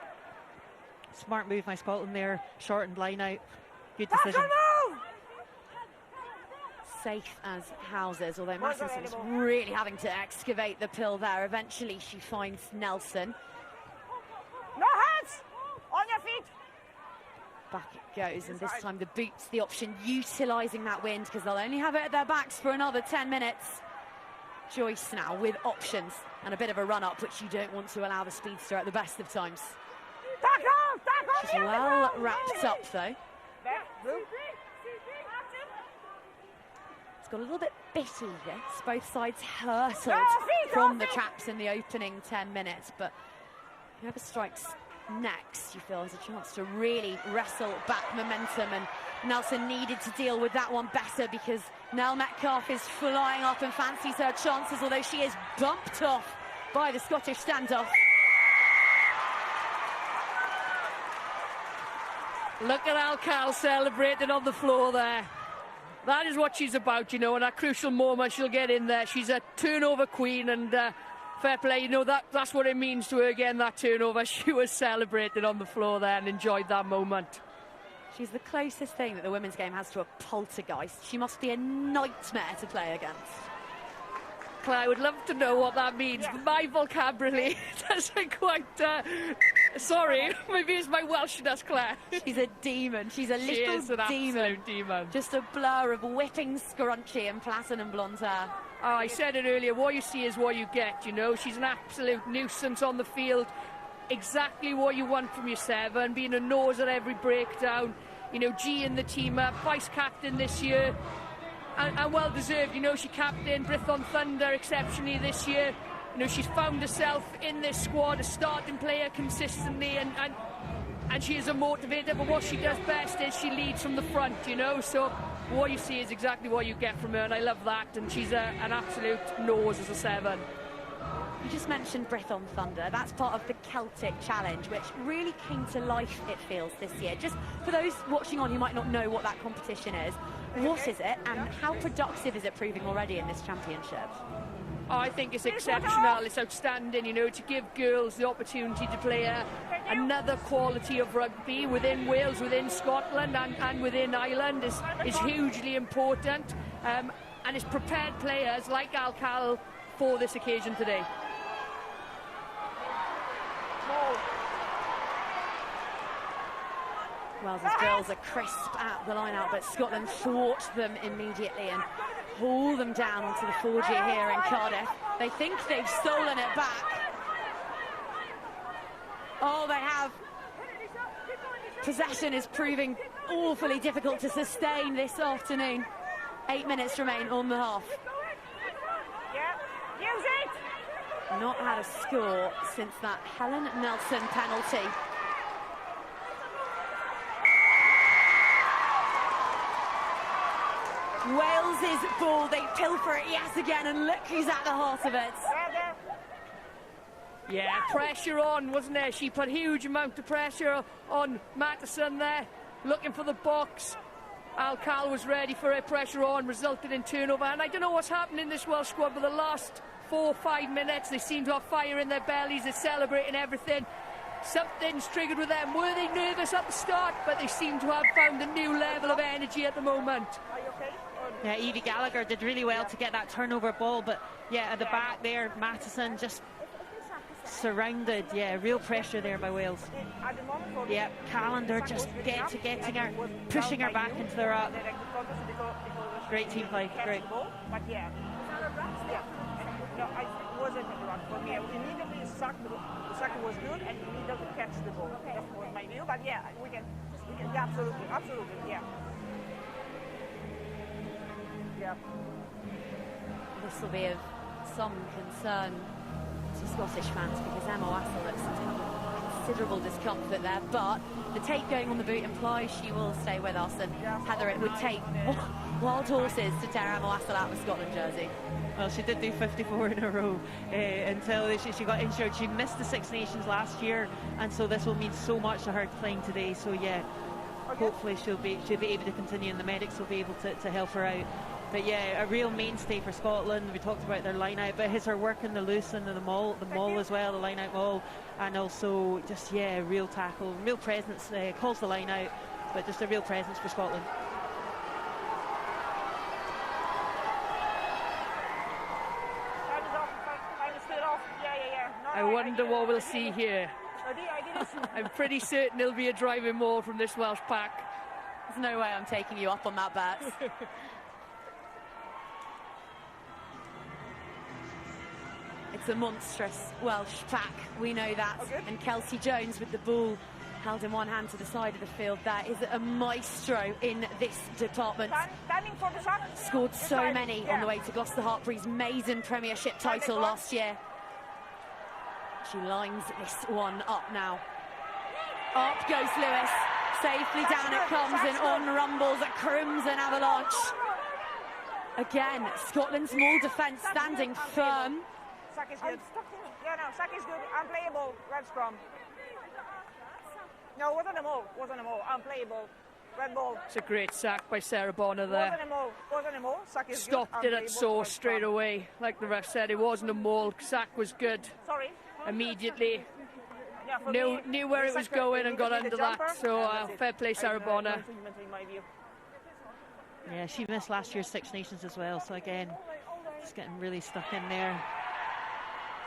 Smart move by Scotland there, shortened line out. Good decision. Safe as houses, although Mattinson is really having to excavate the pill there. Eventually she finds Nelson. No hands! On your feet! Back it goes, and this time the boot's the option, utilising that wind because they'll only have it at their backs for another 10 minutes. Joyce now with options and a bit of a run-up, which you don't want to allow the speedster at the best of times. She's well wrapped up though. It's got a little bit bitty this. Both sides hurtled from the traps in the opening 10 minutes, but whoever strikes next, you feel, has a chance to really wrestle back momentum, and Nelson needed to deal with that one better because Nell Metcalfe is flying up and fancies her chances, although she is bumped off by the Scottish standoff. Look at Al Cal celebrating on the floor there. That is what she's about, in that crucial moment she'll get in there. She's a turnover queen, and fair play, that's what it means to her again, that turnover. She was celebrating on the floor there and enjoyed that moment. She's the closest thing that the women's game has to a poltergeist. She must be a nightmare to play against. Claire, I would love to know what that means. Yeah. My vocabulary doesn't quite... sorry, maybe it's my Welshness, Claire. She's a demon. She's a little demon. Just a blur of whipping scrunchy and platinum blonde hair. Oh, I said it earlier, what you see is what you get, She's an absolute nuisance on the field. Exactly what you want from your seven, being a nose at every breakdown. G in the team up, vice-captain this year. And well deserved, she captained Brython Thunder exceptionally this year. She's found herself in this squad, a starting player consistently, and she is a motivator, but what she does best is she leads from the front, so what you see is exactly what you get from her, and I love that, and she's an absolute nose as a seven. You just mentioned Brython Thunder. That's part of the Celtic Challenge, which really came to life, it feels, this year. Just for those watching on who might not know what that competition is, what is it and how productive is it proving already in this championship? I think it's exceptional, it's outstanding, you know, to give girls the opportunity to play another quality of rugby within Wales, within Scotland and within Ireland is hugely important, and it's prepared players like Al-Khal for this occasion today. Wales's girls are crisp at the line-out, but Scotland thwart them immediately and haul them down onto the 4G here in Cardiff. They think they've stolen it back. Oh, they have. Possession is proving awfully difficult to sustain this afternoon. 8 minutes remain on the half. Use it! Not had a score since that Helen Nelson penalty. Wales's ball, they pilfer it yet again, and look who's at the heart of it. Yeah, pressure on, wasn't there? She put huge amount of pressure on Matheson there, looking for the box. Al-Khal was ready for it, pressure on, resulted in turnover. And I don't know what's happening in this Welsh squad, but the last 4 or 5 minutes, they seem to have fire in their bellies, they're celebrating everything. Something's triggered with them. Were they nervous at the start? But they seem to have found a new level of energy at the moment. Are you okay? Yeah, Evie Gallagher did really well to get that turnover ball, but yeah, at the back there, Matheson just surrounded. Yeah, real pressure there by Wales. Yeah, Callender just getting her, pushing her back into the ruck. Great team play, great. But yeah, no, I wasn't in the ruck for me. Immediately the sucker was good and immediately catch the ball. That was my view, but yeah, we can yeah, absolutely, yeah. Yeah. This will be of some concern to Scottish fans because Emma Wassell looks to have considerable discomfort there, but the tape going on the boot implies she will stay with us, and Heather, it would take wild horses to tear Emma Wassell out of the Scotland jersey. Well, she did do 54 in a row until she got injured. She missed the Six Nations last year, and so this will mean so much to her playing today. So yeah, hopefully she'll be able to continue, and the medics will be able to help her out. But yeah, a real mainstay for Scotland. We talked about their line-out, but his her work in the loose and the maul as well, the line-out maul, and also just, yeah, real tackle, real presence, calls the line out, but just a real presence for Scotland. I wonder what we'll see here. I'm pretty certain it'll be a driving maul from this Welsh pack. There's no way I'm taking you up on that bet. It's a monstrous Welsh pack, we know that. And Kelsey Jones with the ball held in one hand to the side of the field. That is a maestro in this department. Scored so many on the way to Gloucester Hartpury's maiden Premiership title last year. She lines this one up now. Up goes Lewis. Safely down it comes, and on rumbles a crimson avalanche. Again, Scotland's maul defence standing firm. Sack is good. Yeah, no, Sack is good. Unplayable. Red scrum. No, wasn't a maul. Unplayable. Red ball. It's a great sack by Sarah Bonner there. Wasn't a maul. Sack is Stopped good. it at source straight away. Like the ref said, it wasn't a maul. Sack was good. Sorry. Immediately knew where it was going and got under that. So fair play, Sarah Bonner. Yeah, she missed last year's Six Nations as well. So again, just getting really stuck in there.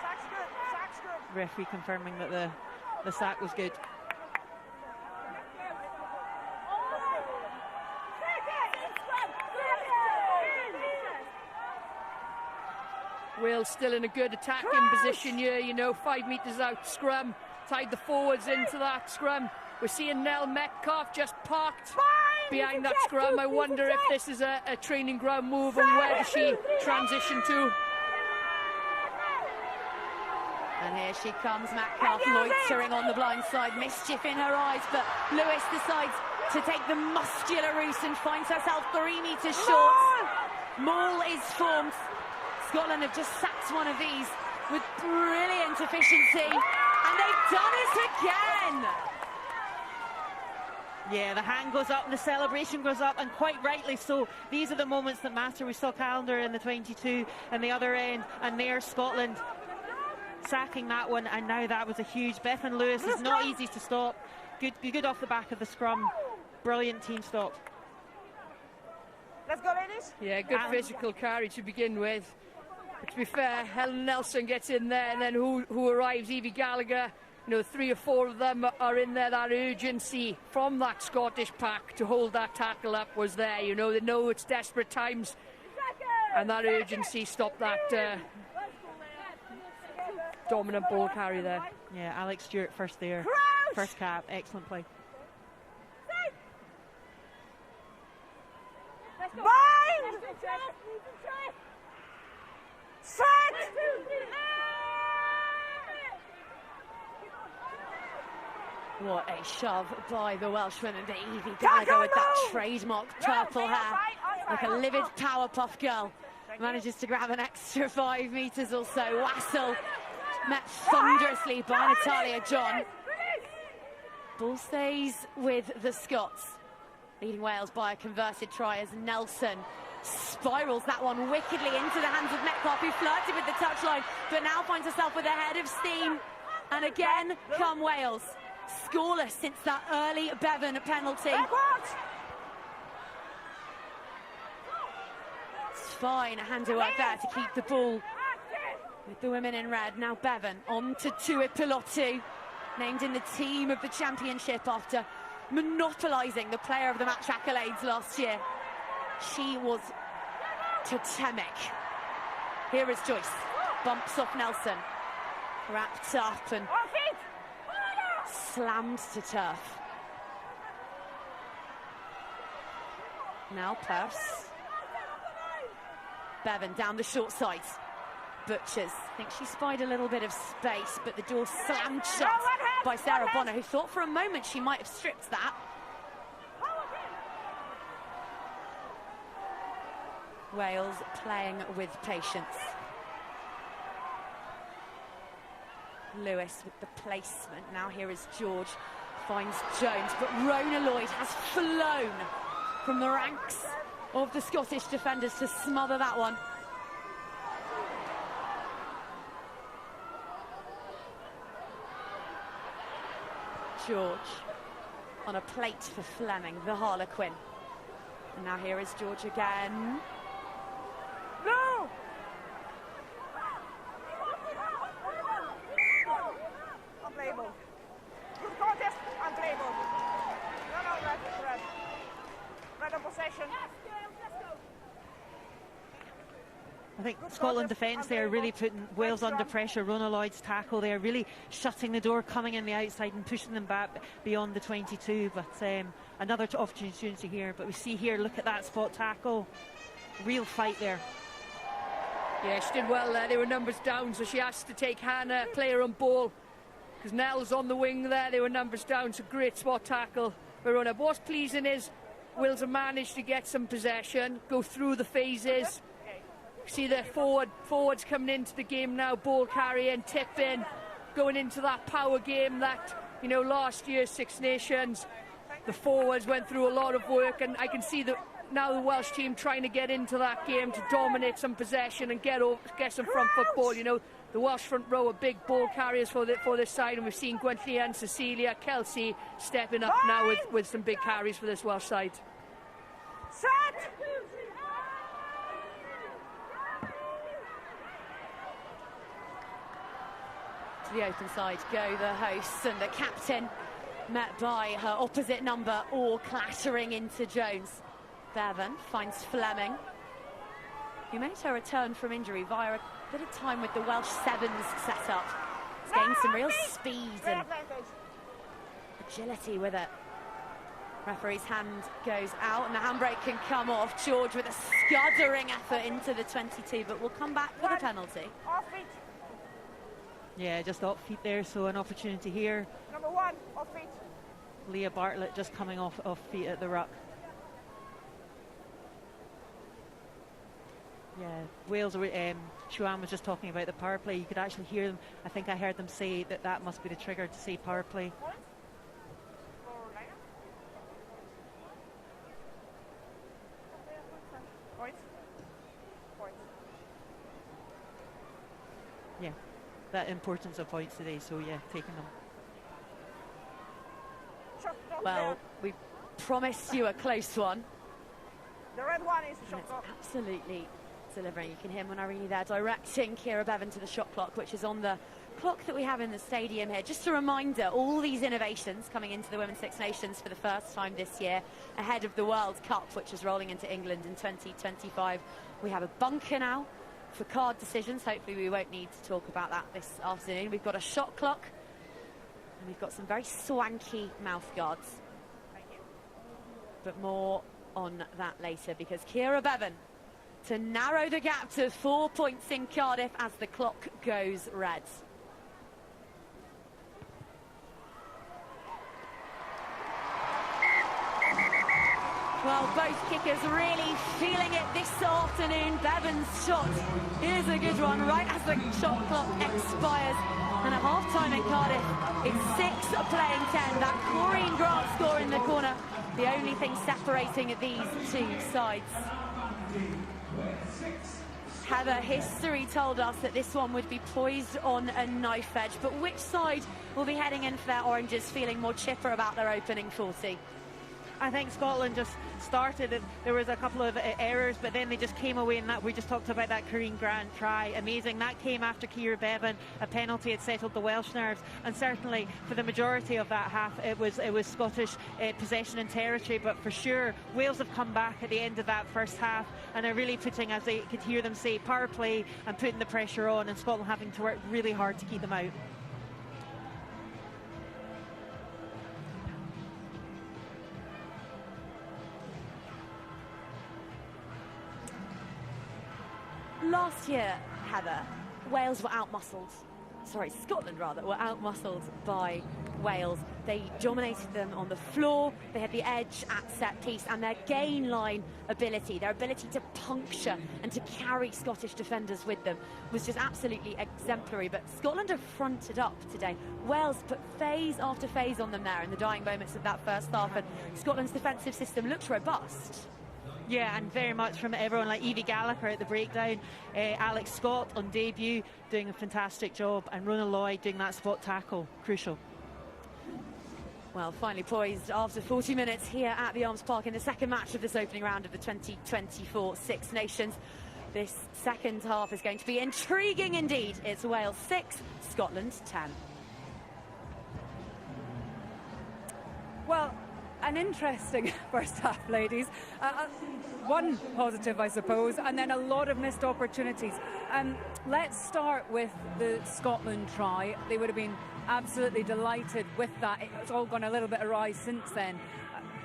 Sack's good. Referee confirming that the sack was good. Wales still in a good attacking position here, you know, 5 metres out. Scrum tied the forwards into that scrum. We're seeing Nell Metcalf just parked behind that scrum. I wonder if this is a training ground move, and where does she transition to? And here she comes, Metcalf loitering on the blind side, mischief in her eyes, but Lewis decides to take the muscular roost and finds herself 3 metres short. Maul is formed. Scotland have just sacked one of these with brilliant efficiency, and they've done it again. Yeah, the hand goes up, the celebration goes up, and quite rightly so. These are the moments that matter. We saw Calendar in the 22 and the other end, and there's Scotland sacking that one, and now that was a huge. Bethan Lewis is not easy to stop. Good off the back of the scrum. Brilliant team stop. Let's go, ladies. Yeah, good physical carry to begin with. But to be fair, Helen Nelson gets in there, and then who arrives? Evie Gallagher. You know, 3 or 4 of them are in there. That urgency from that Scottish pack to hold that tackle up was there. You know, they know it's desperate times, and that urgency stopped that dominant ball carry there. Yeah, Alex Stewart first there. First cap, excellent play. Bind! Set! What a shove by the Welshman and Evie Gallagher with that trademark purple hair, like a livid Powerpuff Girl. Manages to grab an extra 5 metres or so. Wassell met thunderously by Natalia John. Ball stays with the Scots, leading Wales by a converted try as Nelson spirals that one wickedly into the hands of Metcalf, who flirted with the touchline, but now finds herself with a head of steam. And again come Wales, scoreless since that early Bevan penalty. It's fine, a handiwork there to keep the ball with the women in red. Now Bevan on to Tuipilotu, named in the team of the championship after monopolising the player of the match accolades last year. She was totemic. Here is Joyce, bumps off Nelson, wrapped up and slammed to turf. Now Purse. Bevan down the short side. Butchers, I think she spied a little bit of space, but the door slammed shut by Sarah Bonner, who thought for a moment she might have stripped that. Wales playing with patience. Lewis with the placement. Now here is George, finds Jones, but Rona Lloyd has flown from the ranks of the Scottish defenders to smother that one. George on a plate for Fleming, the Harlequin. And now here is George again. No! Unplayable. Good contest, unplayable. No, red. Red on possession. I think Scotland defence there really putting Wales under pressure. Rona Lloyd's tackle there really shutting the door, coming in the outside and pushing them back beyond the 22. But another opportunity here. But we see here, look at that spot tackle. Real fight there. Yeah, she did well there. They were numbers down, so she has to take Hannah, player on ball, because Nell's on the wing there. They were numbers down, so great spot tackle. Verona. What's pleasing is Wales have managed to get some possession, go through the phases. See their forwards coming into the game now, ball carrying, tipping, going into that power game that, you know, last year's Six Nations, the forwards went through a lot of work, and I can see that now the Welsh team trying to get into that game to dominate some possession and get some front football. You know, the Welsh front row are big ball carriers for this side, and we've seen Gwenllian and Cecilia, Kelsey stepping up now with some big carries for this Welsh side. Set! To the open side go the hosts, and the captain met by her opposite number, or clattering into Jones. Bevan finds Fleming, who made her return from injury via a bit of time with the Welsh Sevens set up. It's gained some real speed and agility with it. Referee's hand goes out and the handbrake can come off. George with a scuddering effort into the 22, but will come back for the penalty. Off feet. Yeah, just off feet there, so an opportunity here. Number 1, off feet. Leah Bartlett just coming off feet at the ruck. Yeah, Wales, Shuan was just talking about the power play. You could actually hear them. I think I heard them say that that must be the trigger to say power play. Yeah, that importance of points today, so yeah, taking them. Well, we promised you a close one. The red one is shot It's clock. absolutely delivering. You can hear Monarini there directing Kira Bevan to the shot clock, which is on the clock that we have in the stadium here. Just a reminder, all these innovations coming into the Women's Six Nations for the first time this year, ahead of the World Cup, which is rolling into England in 2025. We have a bunker now for card decisions. Hopefully we won't need to talk about that this afternoon. We've got a shot clock, and we've got some very swanky mouth guards. But more on that later, because Kira Bevan to narrow the gap to 4 points in Cardiff as the clock goes red. Well, both kickers really feeling it this afternoon. Bevan's shot is a good one right as the shot clock expires. And at half-time in Cardiff, it's 6 playing 10. That Maureen Grant score in the corner, the only thing separating these two sides. Heather, history told us that this one would be poised on a knife edge. But which side will be heading in for their oranges feeling more chipper about their opening 40? I think Scotland just started and there was a couple of errors, but then they just came away, and that we just talked about that Corinne Grant try. Amazing. That came after Kira Bevan. A penalty had settled the Welsh nerves, and certainly for the majority of that half it was Scottish possession and territory. But for sure Wales have come back at the end of that first half and are really putting, as they could hear them say, power play and putting the pressure on, and Scotland having to work really hard to keep them out. Last year, Heather, Wales were outmuscled. Sorry, Scotland rather, were outmuscled by Wales. They dominated them on the floor, they had the edge at set piece, and their gain line ability, their ability to puncture and to carry Scottish defenders with them was just absolutely exemplary. But Scotland have fronted up today. Wales put phase after phase on them there in the dying moments of that first half, and Scotland's defensive system looks robust. Yeah, and very much from everyone like Evie Gallagher at the breakdown, Alex Scott on debut doing a fantastic job, and Rona Lloyd doing that spot tackle, crucial. Well, finally poised after 40 minutes here at the Arms Park in the second match of this opening round of the 2024 Six Nations. This second half is going to be intriguing indeed. It's Wales 6, Scotland 10. Well, an interesting first half, ladies. One positive, I suppose, and then a lot of missed opportunities. Let's start with the Scotland try. They would have been absolutely delighted with that. It's all gone a little bit awry since then.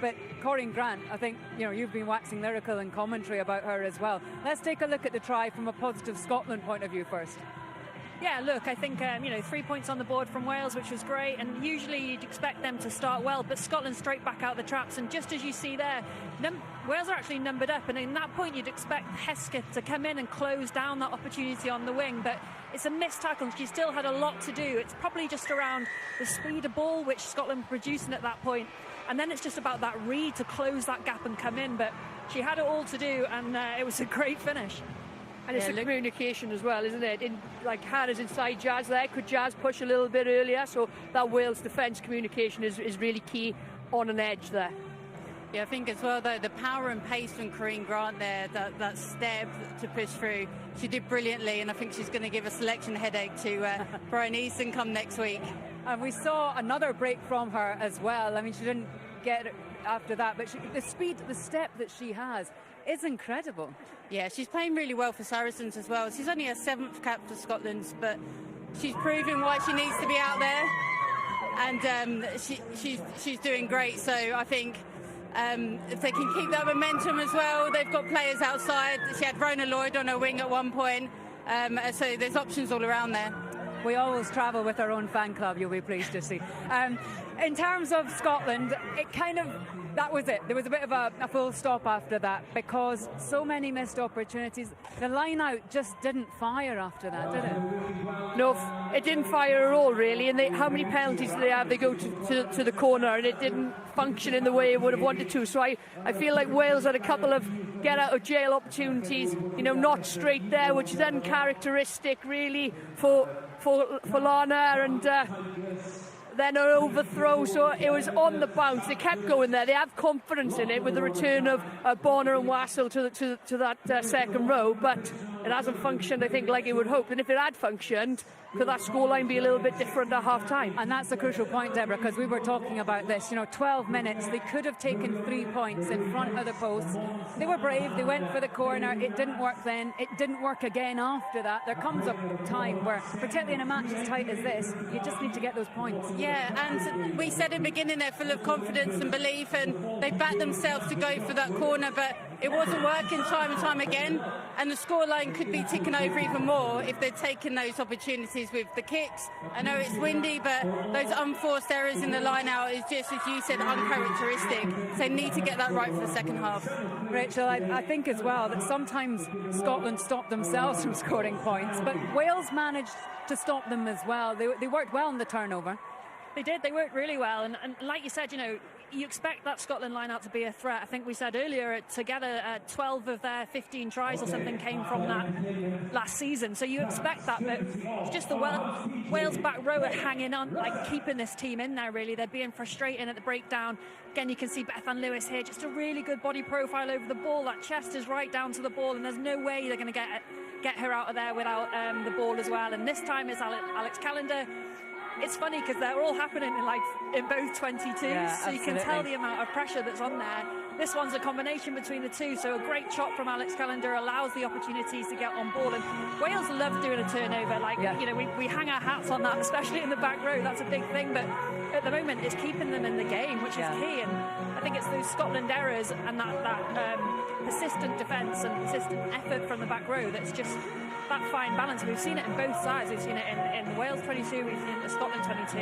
But Corinne Grant, I think, you've been waxing lyrical in commentary about her as well. Let's take a look at the try from a positive Scotland point of view first. Yeah, look, I think, 3 points on the board from Wales, which was great, and usually you'd expect them to start well, but Scotland straight back out the traps, and just as you see there, Wales are actually numbered up, and in that point you'd expect Hesketh to come in and close down that opportunity on the wing, but it's a missed tackle. She still had a lot to do. It's probably just around the speed of ball which Scotland were producing at that point, and then it's just about that read to close that gap and come in, but she had it all to do, and it was a great finish. And it's the communication as well, isn't it? Like Hannah's inside Jazz there. Could Jazz push a little bit earlier? So that Wales defence communication is really key on an edge there. Yeah, I think as well, though, the power and pace from Corinne Grant there, that step to push through, she did brilliantly, and I think she's going to give a selection headache to Brian Easton come next week. And we saw another break from her as well. I mean, she didn't get it after that, but the speed, the step that she has is incredible. Yeah, she's playing really well for Saracens as well. She's only her 7th cap for Scotland, but she's proving why she needs to be out there, and she's doing great. So I think if they can keep that momentum as well, they've got players outside. She had Rona Lloyd on her wing at one point, so there's options all around there. We always travel with our own fan club, you'll be pleased to see. In terms of Scotland, that was it. There was a bit of a full stop after that because so many missed opportunities. The line-out just didn't fire after that, did it? No, it didn't fire at all, really. And how many penalties do they have? They go to the corner, and it didn't function in the way it would have wanted to. So I feel like Wales had a couple of get-out-of-jail opportunities, not straight there, which is uncharacteristic, really, for Lana, and then an overthrow, so it was on the bounce. They kept going there. They have confidence in it with the return of Bonner and Wassell to that second row, but it hasn't functioned, I think, like it would hope. And if it had functioned, could that scoreline be a little bit different at half-time? And that's a crucial point, Deborah, because we were talking about this. 12 minutes, they could have taken 3 points in front of the post. They were brave, they went for the corner, it didn't work then, it didn't work again after that. There comes a time where, particularly in a match as tight as this, you just need to get those points. Yeah, and we said in the beginning they're full of confidence and belief, and they backed themselves to go for that corner, but it wasn't working time and time again, and the scoreline could be ticking over even more if they'd taken those opportunities with the kicks. I know it's windy, but those unforced errors in the line-out is just, as you said, uncharacteristic. So they need to get that right for the second half. Rachel, I think as well that sometimes Scotland stopped themselves from scoring points, but Wales managed to stop them as well. They worked well in the turnover. They did. They worked really well. And like you said, you expect that Scotland line-out to be a threat. I think we said earlier, together 12 of their 15 tries or something came from that last season. So you expect that, but it's just the Wales back row are hanging on, like keeping this team in there, really. They're being frustrating at the breakdown. Again, you can see Bethan Lewis here, just a really good body profile over the ball. That chest is right down to the ball, and there's no way they're going to get her out of there without the ball as well. And this time it's Alex Callender. It's funny because they're all happening in both 22s, so you can tell the amount of pressure that's on there. This one's a combination between the two, so a great shot from Alex Callender allows the opportunities to get on ball. And Wales love doing a turnover. We hang our hats on that, especially in the back row. That's a big thing, but at the moment it's keeping them in the game, which is key. And I think it's those Scotland errors and that persistent defence and persistent effort from the back row that's just that fine balance. We've seen it in both sides. We've seen it in Wales 22, we've seen it in Scotland 22,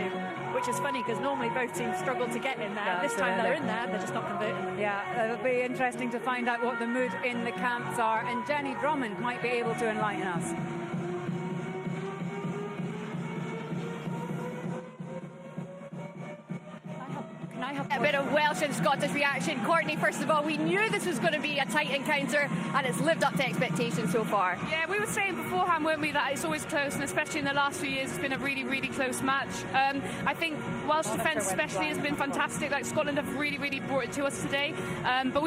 which is funny because normally both teams struggle to get in there. This time they're in there, they're just not converting. Yeah, it'll be interesting to find out what the mood in the camps are, and Jenny Drummond might be able to enlighten us. A bit of Welsh and Scottish reaction. Courtney, first of all, we knew this was going to be a tight encounter, and it's lived up to expectations so far. Yeah, we were saying beforehand, weren't we, that it's always close, and especially in the last few years, it's been a really, really close match. I think Welsh defence especially has been fantastic. Scotland have really, really brought it to us today. But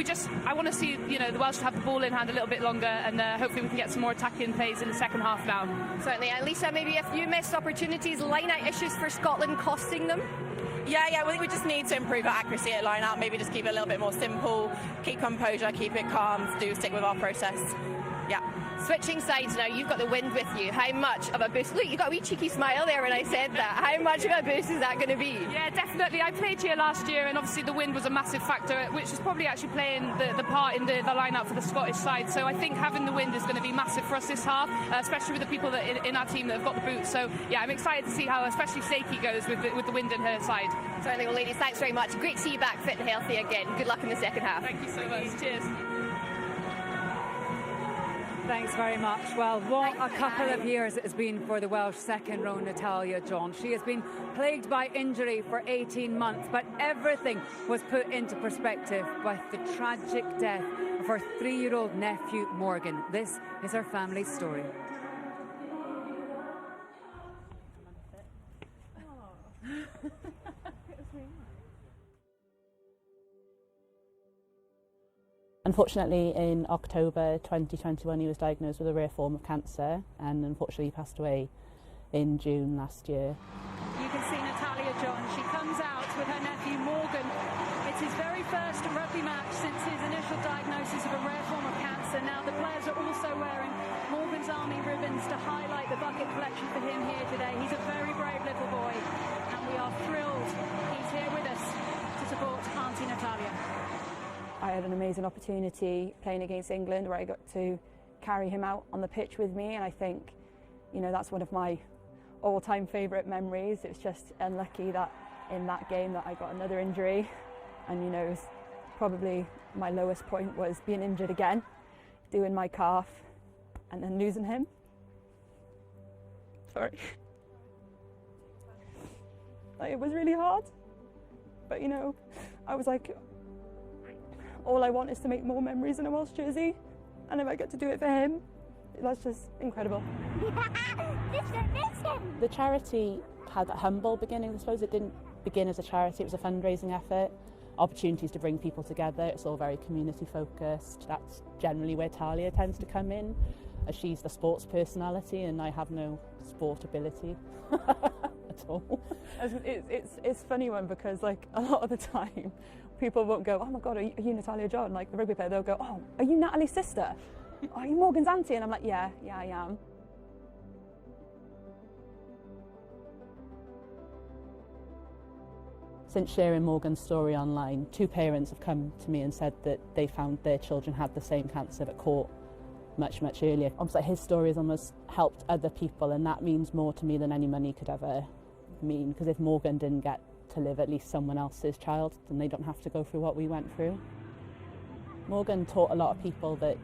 I want to see, the Welsh have the ball in hand a little bit longer, and hopefully we can get some more attacking plays in the second half now. Certainly. And Lisa, maybe a few missed opportunities, line-out issues for Scotland costing them? Yeah, I think we just need to improve our accuracy at line-out, maybe just keep it a little bit more simple, keep composure, keep it calm, stick with our process. Yeah. Switching sides now, you've got the wind with you. How much of a boost? Look, you got a wee cheeky smile there when I said that. How much of a boost is that going to be? Yeah, definitely. I played here last year, and obviously the wind was a massive factor, which is probably actually playing the part in the line-out for the Scottish side. So I think having the wind is going to be massive for us this half, especially with the people that in our team that have got the boots. So yeah, I'm excited to see how especially Seiki goes with the wind in her side. Certainly. Well, ladies, thanks very much. Great to see you back fit and healthy again. Good luck in the second half. Thank you so much. Cheers. Thanks very much. Well, what a couple of years it has been for the Welsh second row, Natalia John. She has been plagued by injury for 18 months, but everything was put into perspective by the tragic death of her 3-year-old nephew, Morgan. This is her family's story. Unfortunately, in October 2021, he was diagnosed with a rare form of cancer, and unfortunately he passed away in June last year. You can see Natalia John. She comes out with her nephew Morgan. It's his very first rugby match since his initial diagnosis of a rare form of cancer. Now the players are also wearing Morgan's Army ribbons to highlight the bucket collection for him here today. He's a very brave little boy, and we are thrilled he's here with us to support Auntie Natalia. I had an amazing opportunity playing against England where I got to carry him out on the pitch with me, and I think, that's one of my all-time favourite memories. It was just unlucky that in that game that I got another injury, and you know, it was probably my lowest point was being injured again, doing my calf, and then losing him. Sorry. Like, it was really hard, but you know, I was like, all I want is to make more memories in a Welsh jersey, and if I get to do it for him, that's just incredible. The charity had a humble beginning. I suppose it didn't begin as a charity, it was a fundraising effort. Opportunities to bring people together, it's all very community focused. That's generally where Talia tends to come in, as she's the sports personality and I have no sport ability at all. It's a funny one because like a lot of the time people won't go, oh my god, are you Natalia John? Like the rugby player, they'll go, oh, are you Natalie's sister? Are you Morgan's auntie? And I'm like, yeah, I am. Since sharing Morgan's story online, 2 parents have come to me and said that they found their children had the same cancer but caught much earlier. Almost like his story has almost helped other people, and that means more to me than any money could ever mean, because if Morgan didn't get to live at least someone else's child, then they don't have to go through what we went through. Morgan taught a lot of people that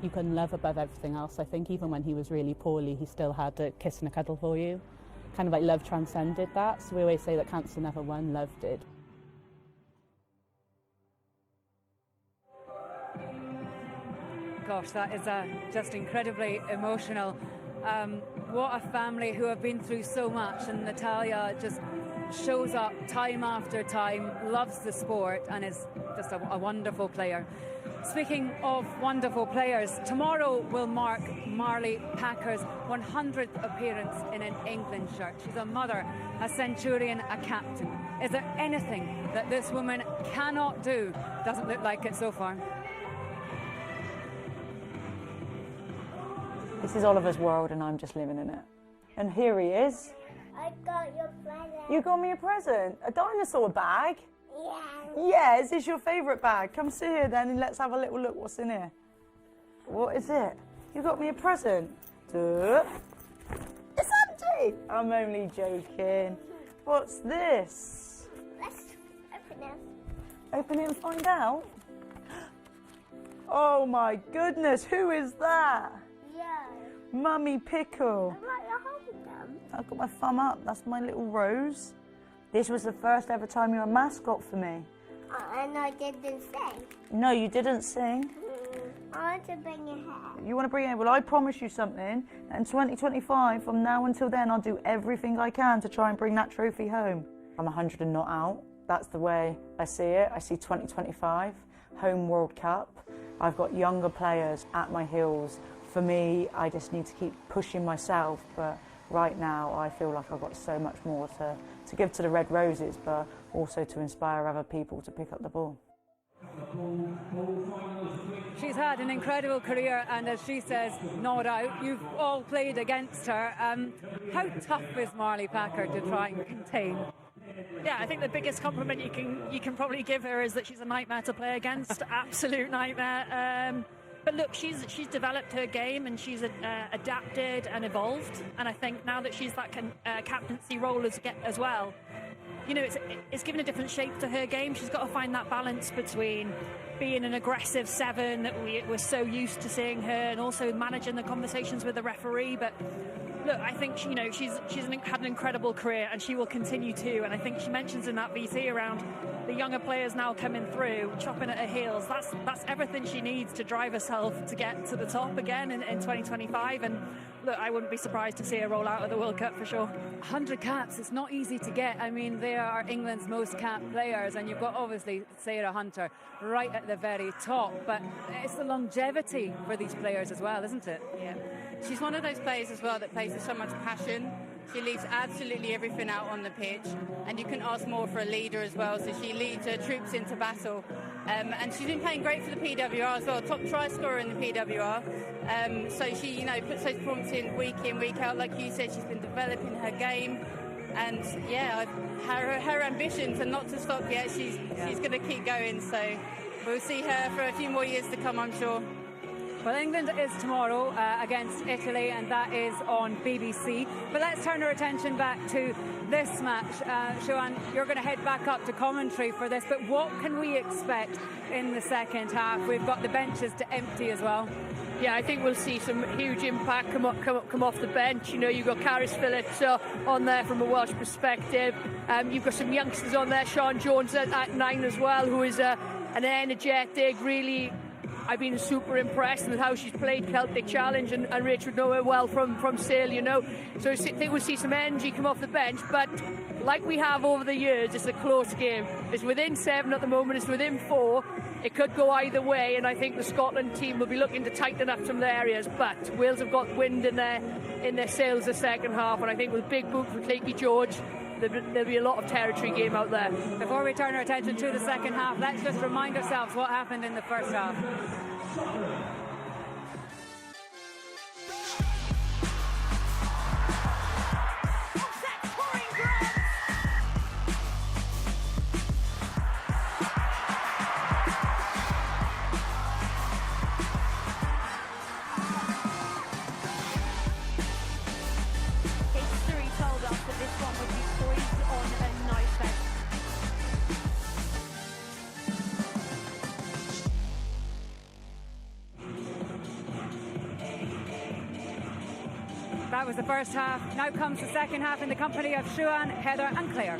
you can love above everything else. I think even when he was really poorly, he still had a kiss and a cuddle for you. Kind of like love transcended that, so we always say that cancer never won, love did. Gosh, that is just incredibly emotional. What a family who have been through so much, and Natalia just shows up time after time, loves the sport, and is just a wonderful player. Speaking of wonderful players, tomorrow will mark Marley Packer's 100th appearance in an England shirt. She's a mother, a centurion, a captain. Is there anything that this woman cannot do? Doesn't look like it so far. This is Oliver's world and I'm just living in it. And here he is. I got your present. You got me a present? A dinosaur bag? Yeah. Yeah, is this your favourite bag? Come sit here then and let's have a little look what's in here. What is it? You got me a present? Duh. It's empty! I'm only joking. What's this? Let's open it. Open it and find out? Oh my goodness, who is that? Yeah. Mummy Pickle. I'm like, you're holding them. I've got my thumb up, that's my little Rose. This was the first ever time you were a mascot for me. And I didn't sing. No, you didn't sing. I want to bring your hair. You want to bring it in? Well, I promise you something. In 2025, from now until then, I'll do everything I can to try and bring that trophy home. I'm 100 and not out. That's the way I see it. I see 2025, home World Cup. I've got younger players at my heels. For me, I just need to keep pushing myself. But right now, I feel like I've got so much more to give to the Red Roses, but also to inspire other people to pick up the ball. She's had an incredible career, and as she says, not out. You've all played against her. How tough is Marley Packer to try and contain? Yeah, I think the biggest compliment you can probably give her is that she's a nightmare to play against. Absolute nightmare. But look, she's developed her game and she's adapted and evolved. And I think now that she's that captaincy role as well, you know, it's given a different shape to her game. She's got to find that balance between being an aggressive 7 that we're so used to seeing her, and also managing the conversations with the referee. But look, I think she's had an incredible career, and she will continue to. And I think she mentions in that VC around the younger players now coming through, chopping at her heels. That's everything she needs to drive herself to get to the top again in 2025. And look, I wouldn't be surprised to see her roll out of the World Cup for sure. 100 caps, it's not easy to get. I mean, they are England's most capped players, and you've got obviously Sarah Hunter right at the very top. But it's the longevity for these players as well, isn't it? Yeah. She's one of those players as well that plays with so much passion. She leaves absolutely everything out on the pitch, and you can ask more for a leader as well. So she leads her troops into battle, and she's been playing great for the PWR as well. Top try scorer in the PWR. So she, puts those performances in, week out. Like you said, she's been developing her game, and yeah, her ambitions are not to stop yet. She's going to keep going. So we'll see her for a few more years to come, I'm sure. Well, England is tomorrow against Italy, and that is on BBC. But let's turn our attention back to this match. Siobhan, you're going to head back up to commentary for this, but what can we expect in the second half? We've got the benches to empty as well. Yeah, I think we'll see some huge impact come off the bench. You know, you've got Caris Phillips on there from a Welsh perspective. You've got some youngsters on there, Sean Jones at 9 as well, who is an energetic, really. I've been super impressed with how she's played Celtic Challenge, and Rach would know her well from Sale, you know. So I think we'll see some energy come off the bench, but like we have over the years, it's a close game. It's within 7 at the moment, it's within 4. It could go either way, and I think the Scotland team will be looking to tighten up some of the areas, but Wales have got wind in their sails the second half, and I think with big boots with Lakey George, there'll be a lot of territory game out there. Before we turn our attention to the second half, let's just remind ourselves what happened in the first half. That was the first half. Now comes the second half in the company of Siobhan, Heather and Claire.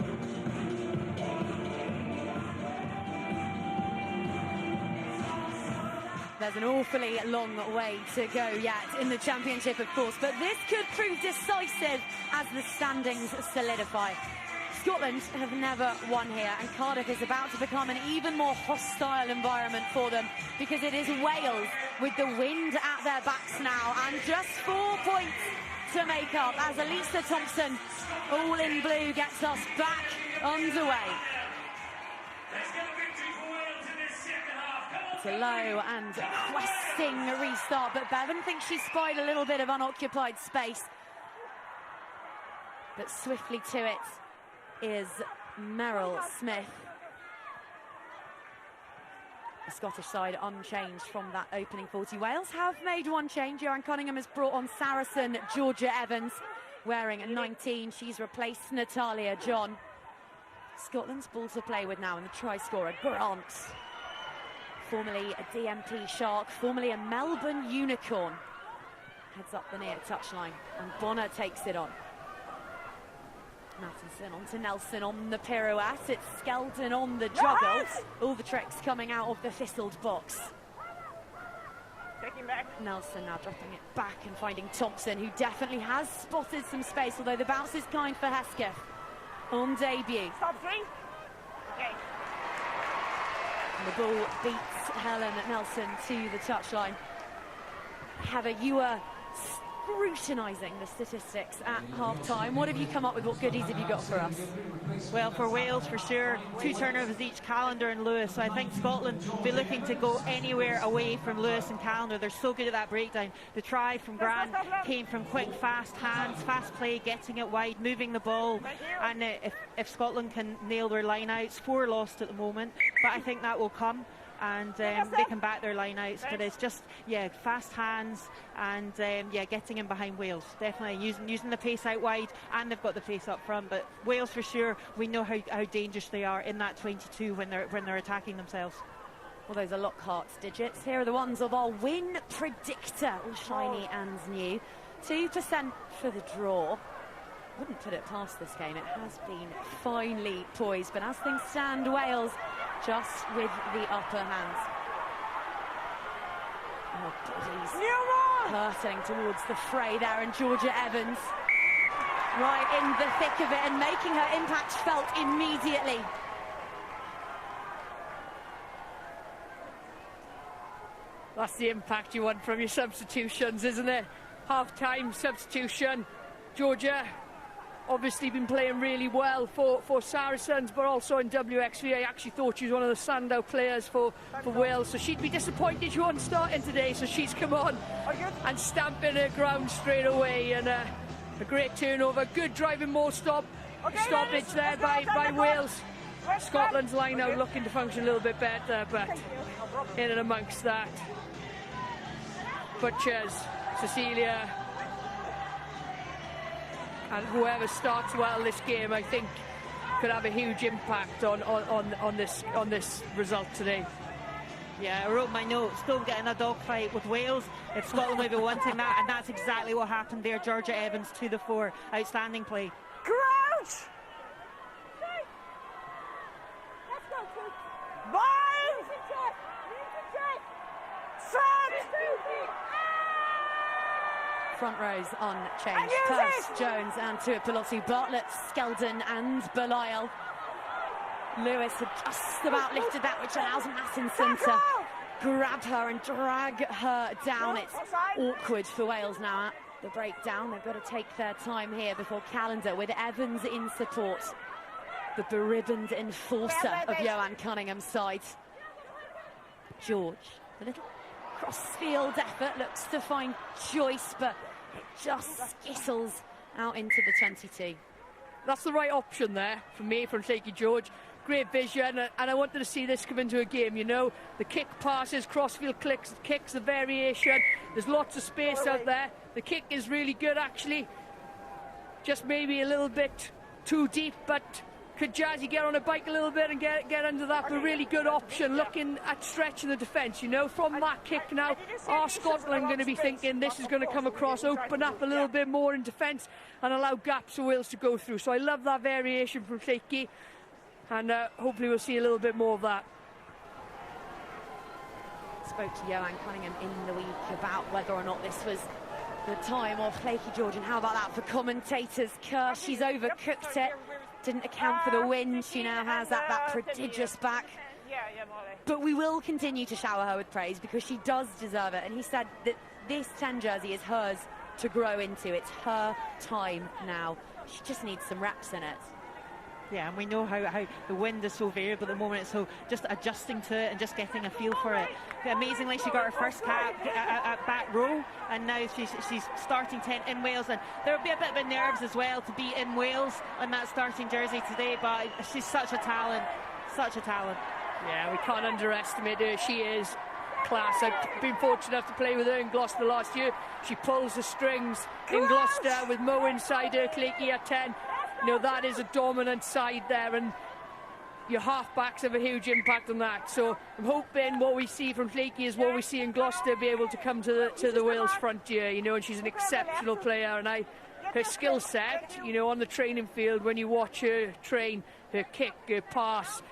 There's an awfully long way to go yet in the championship, of course, but this could prove decisive as the standings solidify. Scotland have never won here, and Cardiff is about to become an even more hostile environment for them, because it is Wales with the wind at their backs now, and just 4 points to make up as Elisa Thompson, all in blue, gets us back underway. It's a low and questing restart, but Bevan thinks she spied a little bit of unoccupied space. But swiftly to it is Meryl Smith. The Scottish side unchanged from that opening 40. Wales have made one change. Joanne Cunningham has brought on Saracen Georgia Evans, wearing a 19. She's replaced Natalia John. Scotland's ball to play with now, and the try scorer, Grant. Formerly a DMP Shark, formerly a Melbourne Unicorn. Heads up the near touchline, and Bonner takes it on. Mattinson on to Nelson on the pirouette. It's Skelton on the juggle. All the tricks coming out of the thistled box. Taking back. Nelson now dropping it back and finding Thompson, who definitely has spotted some space, although the bounce is kind for Hesketh on debut. Stop three. Okay. And the ball beats Helen Nelson to the touchline. Heather, you were scrutinising the statistics at half-time. What have you come up with? What goodies have you got for us? Well, for Wales, for sure, 2 turnovers each, Callender and Lewis. So I think Scotland will be looking to go anywhere away from Lewis and Callender. They're so good at that breakdown. The try from Grant came from quick, fast hands, fast play, getting it wide, moving the ball. And if Scotland can nail their line-outs, 4 lost at the moment, but I think that will come. And they can back their line-outs, but it's just, fast hands and, getting in behind Wales. Definitely using the pace out wide, and they've got the pace up front. But Wales, for sure, we know how dangerous they are in that 22 when they're attacking themselves. Well, those are Lockhart's digits. Here are the ones of our win predictor, all shiny and new. 2% for the draw. Wouldn't put it past this game. It has been finely poised, but as things stand, Wales just with the upper hand. Oh, bodies hurtling towards the fray there, and Georgia Evans right in the thick of it and making her impact felt immediately. That's the impact you want from your substitutions, isn't it? Half-time substitution. Georgia obviously been playing really well for Saracens, but also in WXV. I actually thought she was one of the standout players for Wales, so she'd be disappointed she wasn't starting today, so she's come on and stamping her ground straight away, and a great turnover, good driving more stoppage there by Wales. Scotland's line out looking to function a little bit better, but in and amongst that, Butchers, Cecilia, and whoever starts well this game, I think, could have a huge impact on this result today. Yeah, I wrote my notes. Don't get in a dogfight with Wales if Scotland may be wanting that, and that's exactly what happened there. Georgia Evans to the fore. Outstanding play. Crouch! Bind! Set! Front rows unchanged. Purse, Jones and Tuipulotu, Bartlett, Skeldon and Belial. Lewis had just about lifted that, which allows Mattinson to grab her and drag her down. It's awkward for Wales now at the breakdown. They've got to take their time here before Calendar, with Evans in support. The beribboned enforcer of Joanne Cunningham's side. George, a little cross-field effort, looks to find Joyce, but it just skittles out into the 22. That's the right option there for me from Shaky George. Great vision, and I wanted to see this come into a game, you know. The kick passes, crossfield kicks, the variation. There's lots of space out there. The kick is really good, actually. Just maybe a little bit too deep, but could Jazzy get on a bike a little bit and get under that? But really good option, looking at stretching the defence, you know. From that kick now, are Scotland going to be thinking this is going to come across, open up a little bit more in defence and allow gaps for Wales to go through. So I love that variation from Shaky. And hopefully we'll see a little bit more of that. Spoke to Joanne Cunningham in the week about whether or not this was the time of Flaky George, and how about that for commentators? Kerr, she's overcooked it. Didn't account for the wind. She now has that prodigious back. But we will continue to shower her with praise because she does deserve it. And he said that this 10 jersey is hers to grow into. It's her time now. She just needs some reps in it. Yeah, and we know how the wind is so variable at the moment, so just adjusting to it and just getting a feel for it. Amazingly, she got her first cap at back row, and now she's starting 10 in Wales, and there'll be a bit of nerves as well to be in Wales on that starting jersey today, but she's such a talent, such a talent. Yeah, we can't underestimate her. She is class. I've been fortunate enough to play with her in Gloucester last year. She pulls the strings in Gloucester with Mo inside her, Cleakey at 10. You know, that is a dominant side there, and your half-backs have a huge impact on that. So I'm hoping what we see from Flaky is what we see in Gloucester be able to come to the Wales frontier, you know, and she's an exceptional player, and her skill set, you know, on the training field, when you watch her train, her kick, her pass,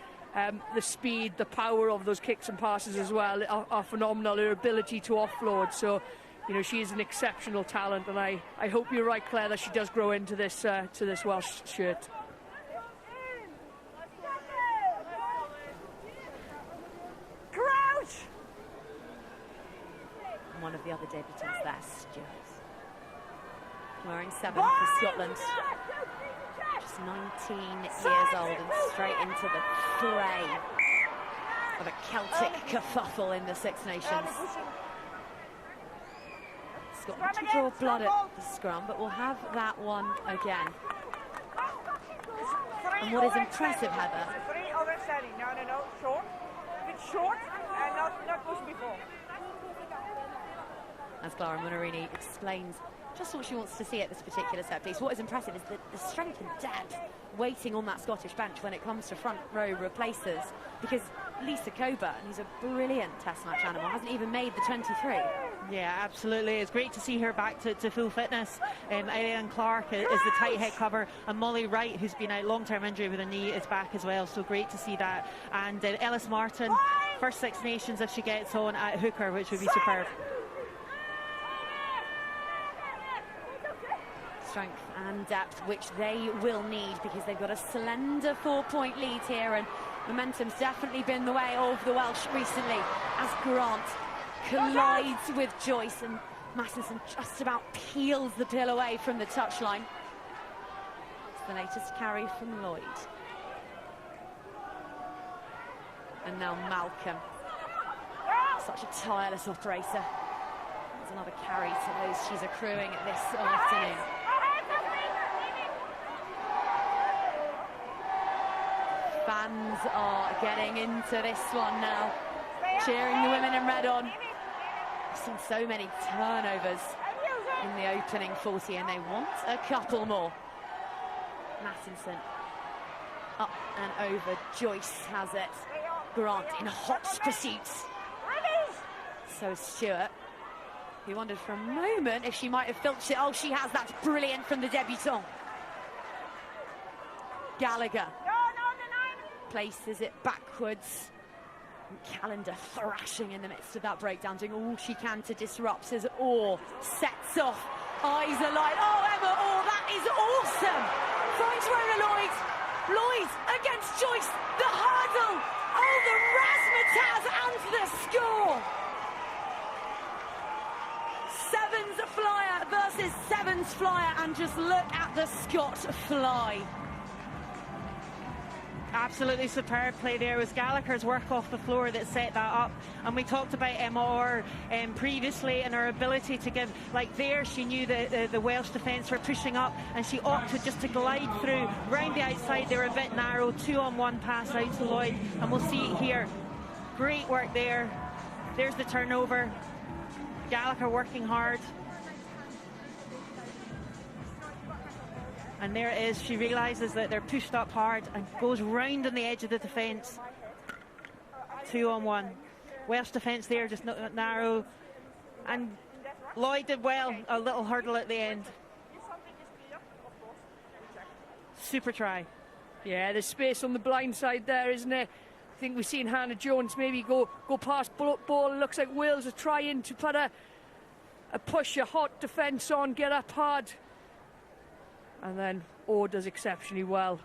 the speed, the power of those kicks and passes as well are phenomenal, her ability to offload. So, you know, she is an exceptional talent, and I hope you're right, Claire, that she does grow into this to this Welsh shirt. Crouch! One of the other debutants there, Stuart. Wearing 7 for Scotland. Just 19 years old and straight into the fray of a Celtic kerfuffle in the Six Nations. Scotland to draw blood at the scrum, but we'll have that one again. And what is impressive, Heather? 3 oversetting. No, short. It's short and not push before. As Clara Munarini explains just what she wants to see at this particular set piece. What is impressive is the strength and depth waiting on that Scottish bench when it comes to front row replacers, because Lisa Coburn, who's a brilliant test match animal, hasn't even made the 23. Yeah, absolutely. It's great to see her back to full fitness. Ariane Clark is the tight head cover, and Molly Wright, who's been out long-term injury with a knee, is back as well. So great to see that. And Ellis Martin, first Six Nations if she gets on at hooker, which would be superb. Strength and depth, which they will need, because they've got a slender 4-point lead here, and momentum's definitely been the way of the Welsh recently, as Grant collides with Joyce, and Mattinson just about peels the pill away from the touchline. It's the latest carry from Lloyd. And now Malcolm, such a tireless operator. There's another carry to those she's accruing this afternoon. Fans are getting into this one now, cheering the women in red on. We've seen so many turnovers in the opening 40, and they want a couple more. Mattinson up and over. Joyce has it. Grant in hot pursuit. So is Stewart. He wondered for a moment if she might have filched it. Oh, she has. That's brilliant from the debutant. Gallagher places it backwards. And Calendar thrashing in the midst of that breakdown, doing all she can to disrupt as Orr sets off. Eyes alight. Oh, Emma Orr, that is awesome. Finds Rona Lloyd. Lloyd against Joyce. The hurdle. Oh, the razzmatazz and the score. Sevens flyer versus sevens flyer, and just look at the Scot fly. Absolutely superb play there. It was Gallagher's work off the floor that set that up, and we talked about Emma Orr previously and her ability to give, like there she knew that the Welsh defence were pushing up, and she opted just to glide through round the outside. They were a bit narrow, 2-on-1 pass out to Lloyd, and we'll see it here. Great work there. There's the turnover. Gallagher working hard. And there it is. She realises that they're pushed up hard and goes round on the edge of the defence. 2-on-1. Welsh defence there, just narrow. And Lloyd did well. A little hurdle at the end. Super try. Yeah, there's space on the blind side there, isn't there? I think we've seen Hannah Jones maybe go past ball. It looks like Wales are trying to put a push, a hot defence on, get up hard. And then Orr does exceptionally well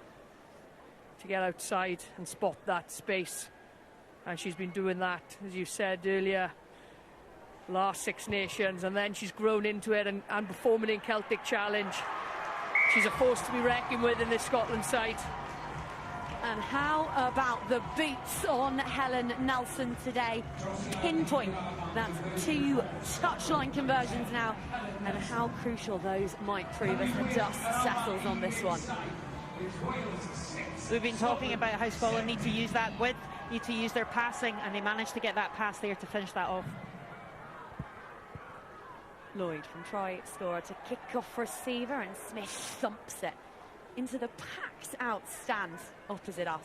to get outside and spot that space. And she's been doing that, as you said earlier, last Six Nations, and then she's grown into it and performing in Celtic Challenge. She's a force to be reckoned with in this Scotland side. And how about the boots on Helen Nelson today? Pinpoint. That's 2 touchline conversions now. And how crucial those might prove as the dust settles on this one. We've been talking about how Scotland need to use that width, need to use their passing, and they managed to get that pass there to finish that off. Lloyd from try scorer to kick off receiver, and Smith thumps it into the packed out stand opposite us.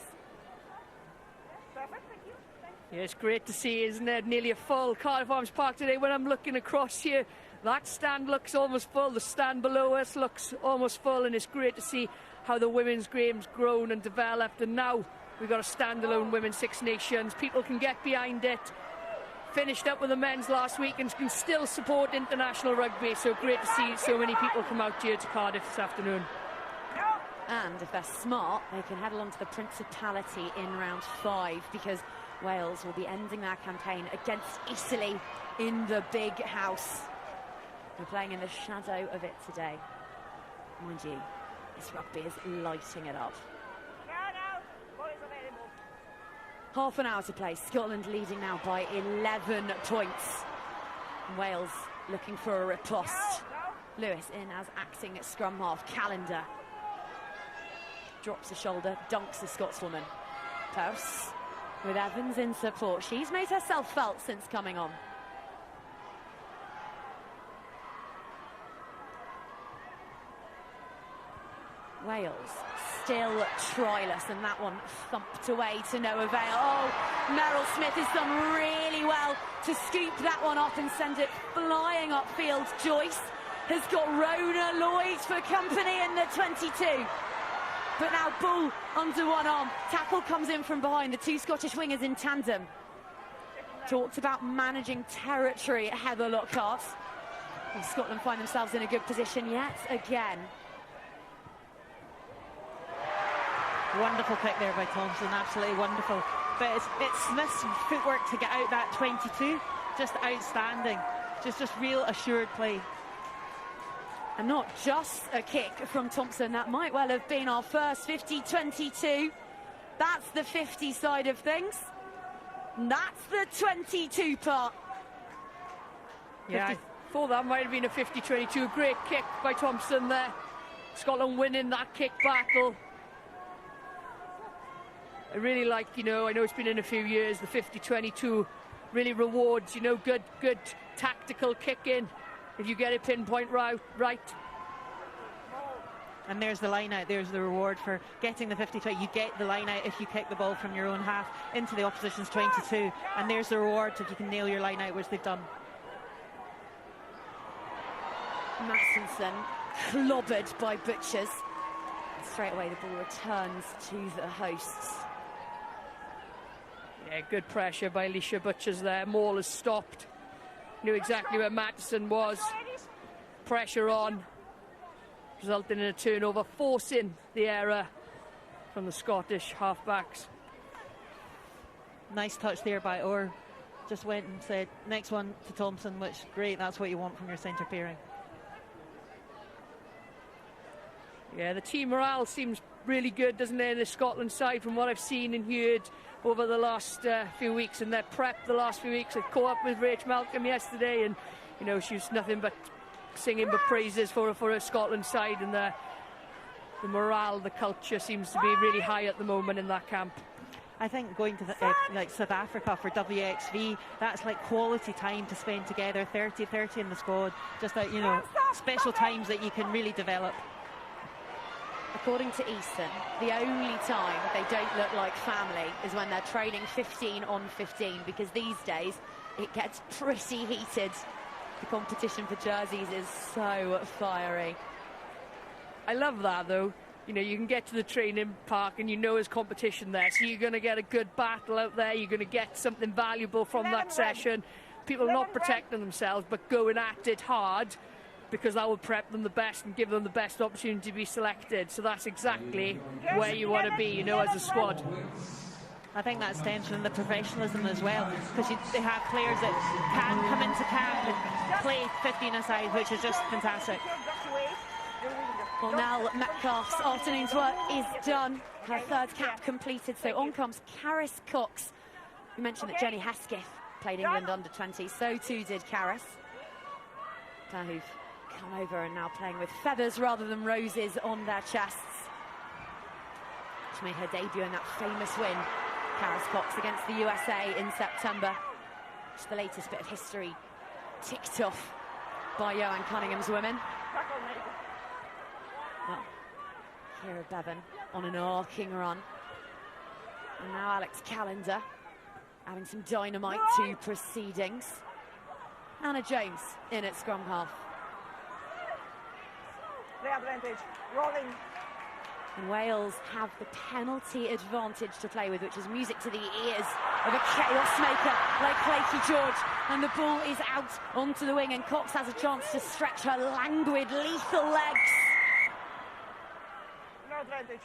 Yeah, it's great to see, isn't it? Nearly a full Cardiff Arms Park today. When I'm looking across here, that stand looks almost full. The stand below us looks almost full, and it's great to see how the women's game's grown and developed. And now we've got a standalone Women's Six Nations. People can get behind it. Finished up with the men's last week and can still support international rugby. So great to see so many people come out here to Cardiff this afternoon. And if they're smart, they can head along to the Principality in round 5, because Wales will be ending their campaign against Italy in the big house. We're playing in the shadow of it today. Mind you, this rugby is lighting it up. Half an hour to play. Scotland leading now by 11 points. Wales looking for a riposte. Lewis in as acting scrum half. Calendar drops a shoulder, dunks the Scotswoman. Purse with Evans in support. She's made herself felt since coming on. Wales still tryless, and that one thumped away to no avail. Oh, Meryl Smith has done really well to scoop that one up and send it flying upfield. Joyce has got Rona Lloyd for company in the 22. But now Bull under one arm. Tackle comes in from behind. The 2 Scottish wingers in tandem. Talked about managing territory, Heather Lockhart. Will Scotland find themselves in a good position yet again? Wonderful pick there by Thompson, absolutely wonderful. But it's Smith's footwork to get out that 22, just outstanding. Just real assured play. And not just a kick from Thompson. That might well have been our first 50-22. That's the 50 side of things. That's the 22 part. Yeah, I thought that might have been a 50-22. Great kick by Thompson there. Scotland winning that kick battle. I really like, I know it's been in a few years, the 50-22 really rewards, good tactical kick in if you get it pinpoint right. And there's the line out, there's the reward for getting the 50-20. You get the line out if you kick the ball from your own half into the opposition's 22. And there's the reward if you can nail your line out, which they've done. Massenson clobbered by Butchers. Straight away the ball returns to the hosts. Yeah, good pressure by Alicia Butchers there. Maul has stopped. Knew exactly where Matson was. Pressure on, resulting in a turnover, forcing the error from the Scottish halfbacks. Nice touch there by Orr. Just went and said, next one to Thompson, which, great, that's what you want from your centre pairing. Yeah, the team morale seems really good, doesn't it, in the Scotland side, from what I've seen and heard over the last few weeks, and their prep the last few weeks. I caught up with Rach Malcolm yesterday, and you know, she's nothing but singing but praises for a Scotland side, and the morale, the culture seems to be really high at the moment in that camp. I think going to like South Africa for WXV, that's like quality time to spend together. 30-30 in the squad, just like, you know, special times that you can really develop. According to Easton, the only time they don't look like family is when they're training 15 on 15, because these days it gets pretty heated. The competition for jerseys is so fiery. I love that, though. You know, you can get to the training park and you know there's competition there, so you're going to get a good battle out there. You're going to get something valuable from that session. People not protecting themselves but going at it hard, because that will prep them the best and give them the best opportunity to be selected. So that's exactly where you want to be, you know, as a squad. I think that stems from the professionalism as well, because they have players that can come into camp and play 15 aside, which is just fantastic. Well, now Metcalf's afternoon's work is done. Her third cap completed, so on comes Caris Cox. We mentioned that Jenny Hesketh played England under-20, so too did Caris. Who've come over and now playing with feathers rather than roses on their chests. She made her debut in that famous win, Caris Cox, against the USA in September. It's the latest bit of history ticked off by Johan Cunningham's women. Well, Kira Bevan on an arcing run. And now Alex Callender adding some dynamite to proceedings. Anna Jones in at scrum half. The advantage, rolling. And Wales have the penalty advantage to play with, which is music to the ears of a chaos maker like Claky George. And the ball is out onto the wing, and Cox has a chance to stretch her languid, lethal legs. No advantage.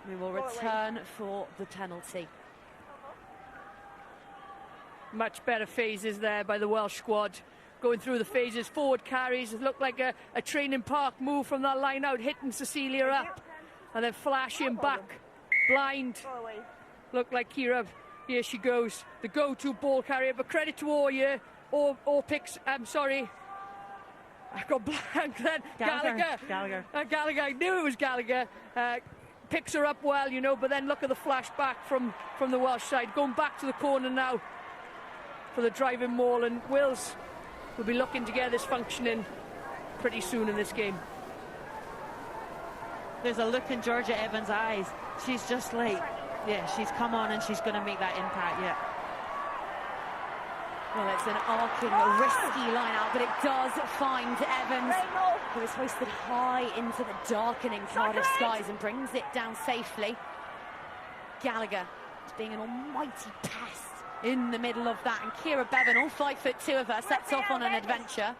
We will return for the penalty. Much better phases there by the Welsh squad. Going through the phases, forward carries. It looked like a training park move from that line out, hitting Cecilia up. And then flashing back, blind. Looked like Kira, here she goes. The go-to ball carrier, but credit to Orr, or picks, I'm sorry. I got blank then. Gallagher. Gallagher, I knew it was Gallagher. Picks her up well, you know, but then look at the flash back from the Welsh side. Going back to the corner now for the driving maul, and Wales will be looking to get this functioning pretty soon in this game. There's a look in Georgia Evans' eyes. She's just like, yeah, she's come on and she's going to make that impact, yeah. Well, it's an arcing, risky line out, but it does find Evans, who is hoisted high into the darkening Cardiff skies and brings it down safely. Gallagher is being an almighty pest in the middle of that, and Kira Bevan, all 5'2" of her, sets off on an adventure.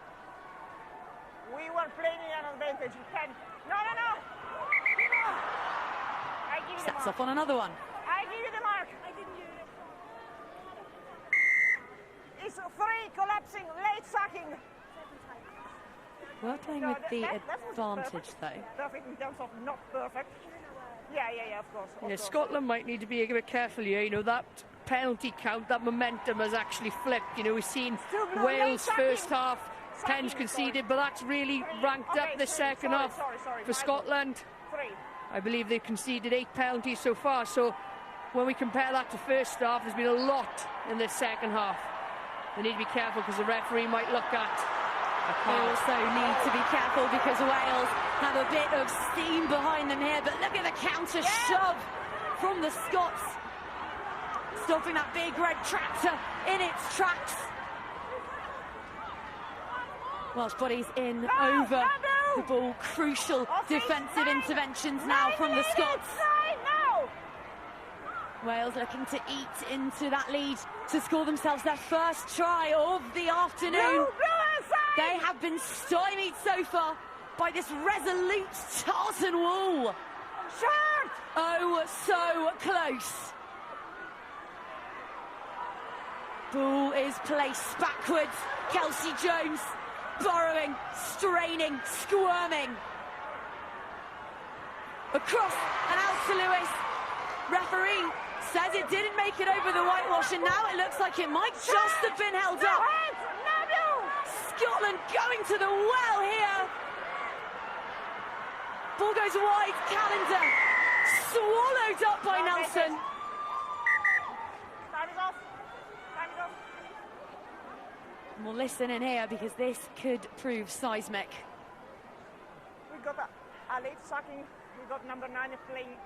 We were playing an advantage. No. Sets off on another one. I give you the mark. I didn't give you the It's 3 collapsing, late sacking. We're playing with the advantage, though. Perfect in terms of not perfect. Yeah, of course. Scotland might need to be a bit careful here. You know, that penalty count, that momentum has actually flipped. You know, we've seen Wales first half, 10's conceded, but that's really ranked up the second half for Scotland. I believe they've conceded 8 penalties so far, so when we compare that to first half, there's been a lot in this second half. They need to be careful because the referee might look at a They card. also need to be careful because Wales have a bit of steam behind them here, but look at the counter shove from the Scots, stopping that big red tractor in its tracks. Welsh bodies in over the ball. Crucial defensive interventions now from the Scots. Wales looking to eat into that lead to score themselves their first try of the afternoon. They have been stymied so far by this resolute tartan wall. Oh, so close. Ball is placed backwards. Kelsey Jones burrowing, straining, squirming. Across and out to Lewis. Referee says it didn't make it over the whitewash, and now it looks like it might just have been held up. Scotland going to the well here. Ball goes wide, Callender swallowed up by Nelson. And we'll listen in here because this could prove seismic. We got a late sacking. We got number 9 playing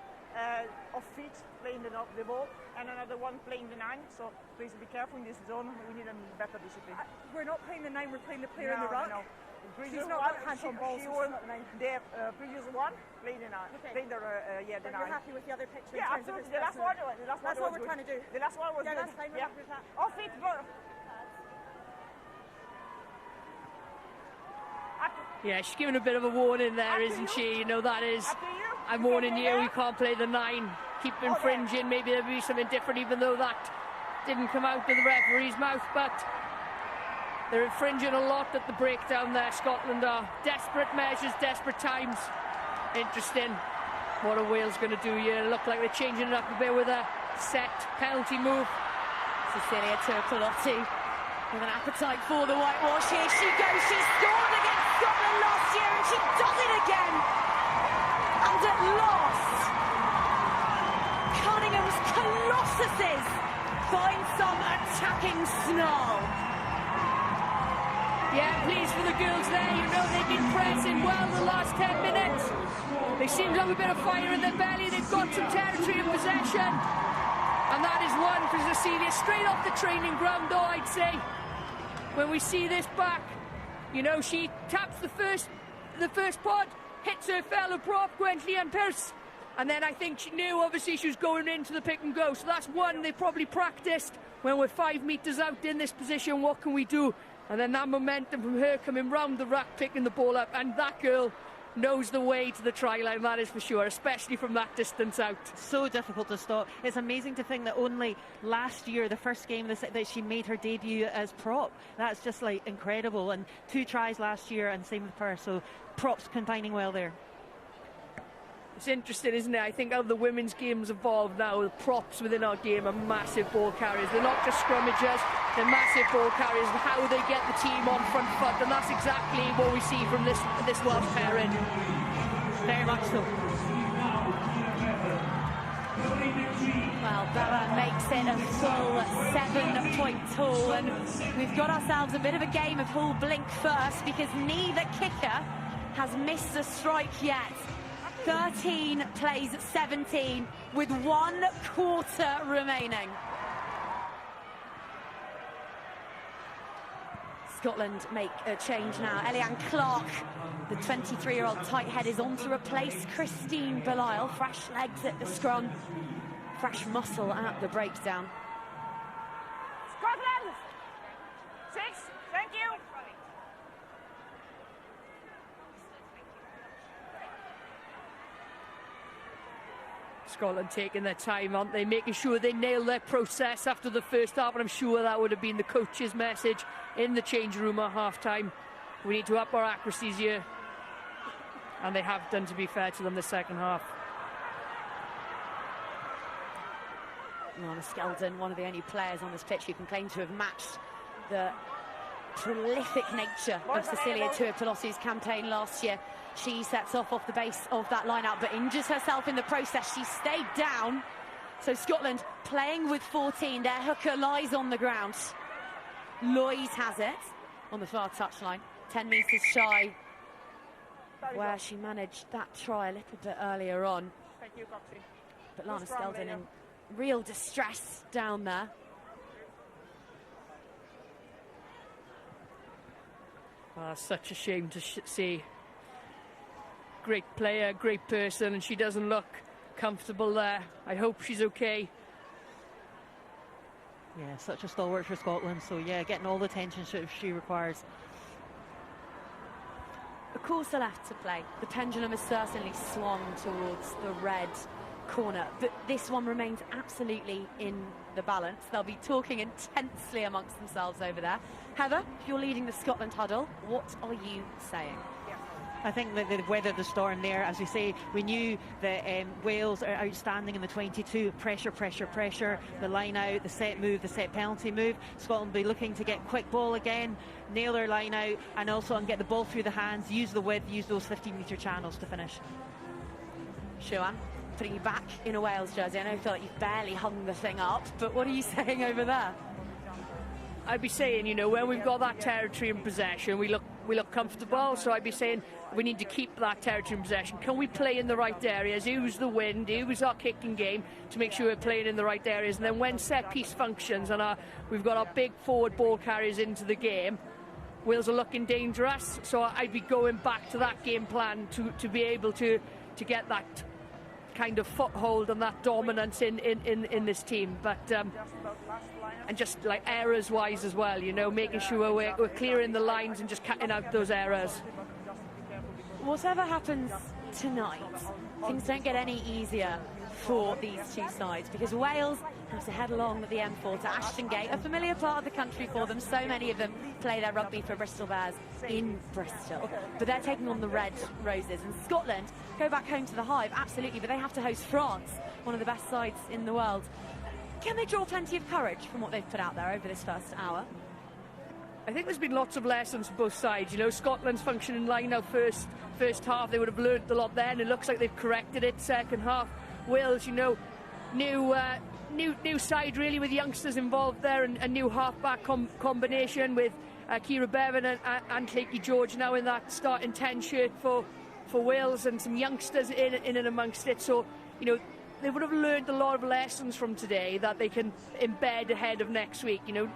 off feet, playing the ball, and another one playing the 9. So please be careful in this zone. We need a better discipline. We're not playing the 9. We're playing the player in the ruck. No. She's not got hands on balls. She was the previous one playing the 9. Okay. Playing the the 9. You're happy with the other picture? Yeah, absolutely. The last one that's what we're trying to do. The last one was good. That's fine. Yeah. Off feet, go. Yeah, she's giving a bit of a warning there, isn't she? You know, that is, I'm warning you, we can't play the 9. Keep infringing, maybe there'll be something different, even though that didn't come out of the referee's mouth, but they're infringing a lot at the breakdown there. Scotland are desperate measures, desperate times. Interesting. What are Wales going to do here? Look like they're changing it up a bit with a set penalty move. Cecilia Turpolotti with an appetite for the whitewash. Here she goes. She scored against Scotland last year and she does it again. And at last, Cunningham's Colossuses find some attacking snarl. Yeah, pleased for the girls there. You know they've been pressing well the last 10 minutes. They seem to have a bit of fire in their belly. They've got some territory in possession. And that is one for Cecilia, straight off the training ground though, I'd say. When we see this back, you know, she taps the first pod, hits her fellow prop, Gwenllian Pearce. And then I think she knew, obviously, she was going into the pick and go. So that's one they probably practiced. When we're 5 metres out in this position, what can we do? And then that momentum from her coming round the rack, picking the ball up. And that girl knows the way to the try line, that is for sure, especially from that distance out. So difficult to stop. It's amazing to think that only last year, the first game that she made her debut as prop. That's just like incredible. And 2 tries last year, and same with her. So props combining well there. It's interesting, isn't it? I think how the women's game's evolved now. The props within our game are massive ball carriers. They're not just scrummagers, they're massive ball carriers. How they get the team on front foot, and that's exactly what we see from this Welsh pairing. Very much so. Well, Bella makes it a full 7-point haul, and we've got ourselves a bit of a game of who'll blink first, because neither kicker has missed a strike yet. 13 plays 17 with 1 quarter remaining. Scotland make a change now. Eliane Clark, the 23-year-old tight head, is on to replace Christine Belial. Fresh legs at the scrum, fresh muscle at the breakdown. Scotland! 6, thank you. Scotland taking their time, aren't they? Making sure they nail their process after the first half, and I'm sure that would have been the coach's message in the change room at half-time. We need to up our accuracies here. And they have done, to be fair to them, the second half. Lana Skeldon, one of the only players on this pitch who can claim to have matched the prolific nature of Cecilia Tuipulotu's campaign last year. She sets off the base of that line-out, but injures herself in the process. She stayed down. So Scotland playing with 14. Their hooker lies on the ground. Lloyd has it on the far touchline, 10 metres shy, where she managed that try a little bit earlier on. Thank you, Coxie. But Lana Skeldon in real distress down there. Oh, such a shame to see. Great player, great person, and she doesn't look comfortable there. I hope she's okay. Yeah, such a stalwart for Scotland, so yeah, getting all the attention she requires. A quarter left to play. The pendulum has certainly swung towards the red corner, but this one remains absolutely in the balance. They'll be talking intensely amongst themselves over there. Heather, if you're leading the Scotland huddle, what are you saying? I think that they've weathered the storm there. As we say, we knew that Wales are outstanding in the 22. Pressure, pressure, pressure. The line out, the set move, the set penalty move. Scotland will be looking to get quick ball again, nail their line out, and also get the ball through the hands, use the width, use those 15-metre channels to finish. Siobhan, putting you back in a Wales jersey. I know you feel like you've barely hung the thing up, but what are you saying over there? I'd be saying, you know, when we've got that territory in possession, we look comfortable. So I'd be saying we need to keep that territory in possession. Can we play in the right areas? Use the wind, use our kicking game to make sure we're playing in the right areas. And then when set piece functions and we've got our big forward ball carriers into the game, Wales are looking dangerous. So I'd be going back to that game plan to be able to get that kind of foothold and that dominance in this team. But and just like errors wise as well, you know, making sure we're clearing the lines and just cutting out those errors. Whatever happens tonight, things don't get any easier for these two sides, because Wales have to head along the M4 to Ashton Gate, a familiar part of the country for them. So many of them play their rugby for Bristol Bears in Bristol, but they're taking on the Red Roses. And Scotland go back home to the Hive, absolutely, but they have to host France, one of the best sides in the world. Can they draw plenty of courage from what they've put out there over this first hour? I think there's been lots of lessons for both sides. You know, Scotland's functioning line out first half, they would have learned a lot then. It looks like they've corrected it second half. Wales, you know, new side really, with youngsters involved there, and a new half-back combination with Ciara Bevan and Cleaky George now in that starting 10 shirt for Wales, and some youngsters in and amongst it. So, you know, they would have learned a lot of lessons from today that they can embed ahead of next week. You know,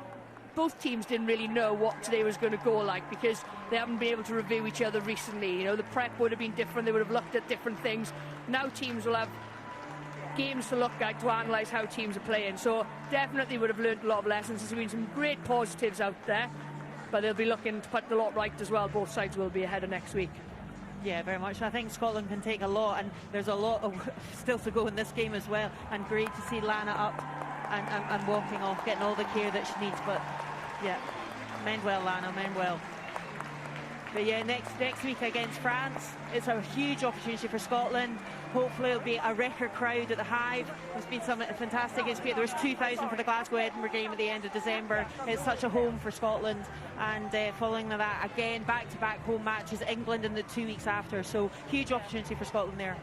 both teams didn't really know what today was going to go like, because they haven't been able to review each other recently. You know, the prep would have been different, they would have looked at different things. Now teams will have games to look at to analyse how teams are playing. So definitely would have learned a lot of lessons. There's been some great positives out there, but they'll be looking to put a lot right as well. Both sides will be ahead of next week. Yeah, very much. I think Scotland can take a lot, and there's a lot of still to go in this game as well. And great to see Lana up and walking off, getting all the care that she needs. But yeah, men well, Lana, men well. But yeah, next week against France, it's a huge opportunity for Scotland. Hopefully it'll be a record crowd at the Hive. There's been some fantastic experience. There was 2,000 for the Glasgow-Edinburgh game at the end of December. It's such a home for Scotland. And following that, again, back-to-back home matches, England in the 2 weeks after. So huge opportunity for Scotland there.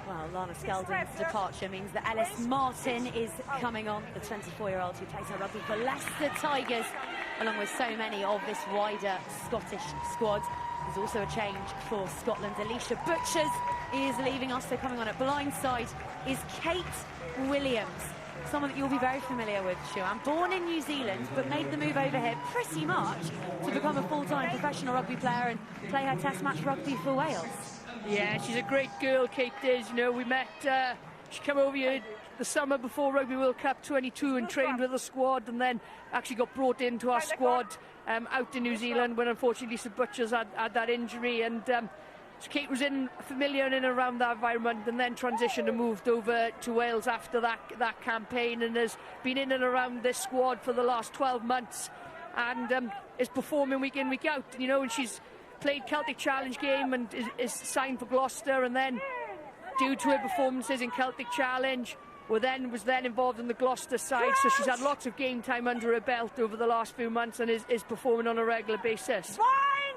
Well, Lana Skeldon's departure means that Ellis Martin is coming on, the 24-year-old who plays her rugby for Leicester Tigers, along with so many of this wider Scottish squad. There's also a change for Scotland. Alicia Butchers is leaving us, so coming on at blindside is Kate Williams, someone that you'll be very familiar with, Siobhan. Born in New Zealand, but made the move over here pretty much to become a full-time professional rugby player and play her test match rugby for Wales. Yeah, she's a great girl, Kate is. You know, we met, she came over here the summer before Rugby World Cup 22 and trained with the squad, and then actually got brought into our squad out in New Zealand when unfortunately Lisa Butchers had that injury. And so Kate was familiar in and around that environment, and then transitioned and moved over to Wales after that campaign, and has been in and around this squad for the last 12 months, and is performing week in, week out. You know, and she's played Celtic Challenge game and is signed for Gloucester, and then due to her performances in Celtic Challenge was then involved in the Gloucester side, so she's had lots of game time under her belt over the last few months and is performing on a regular basis.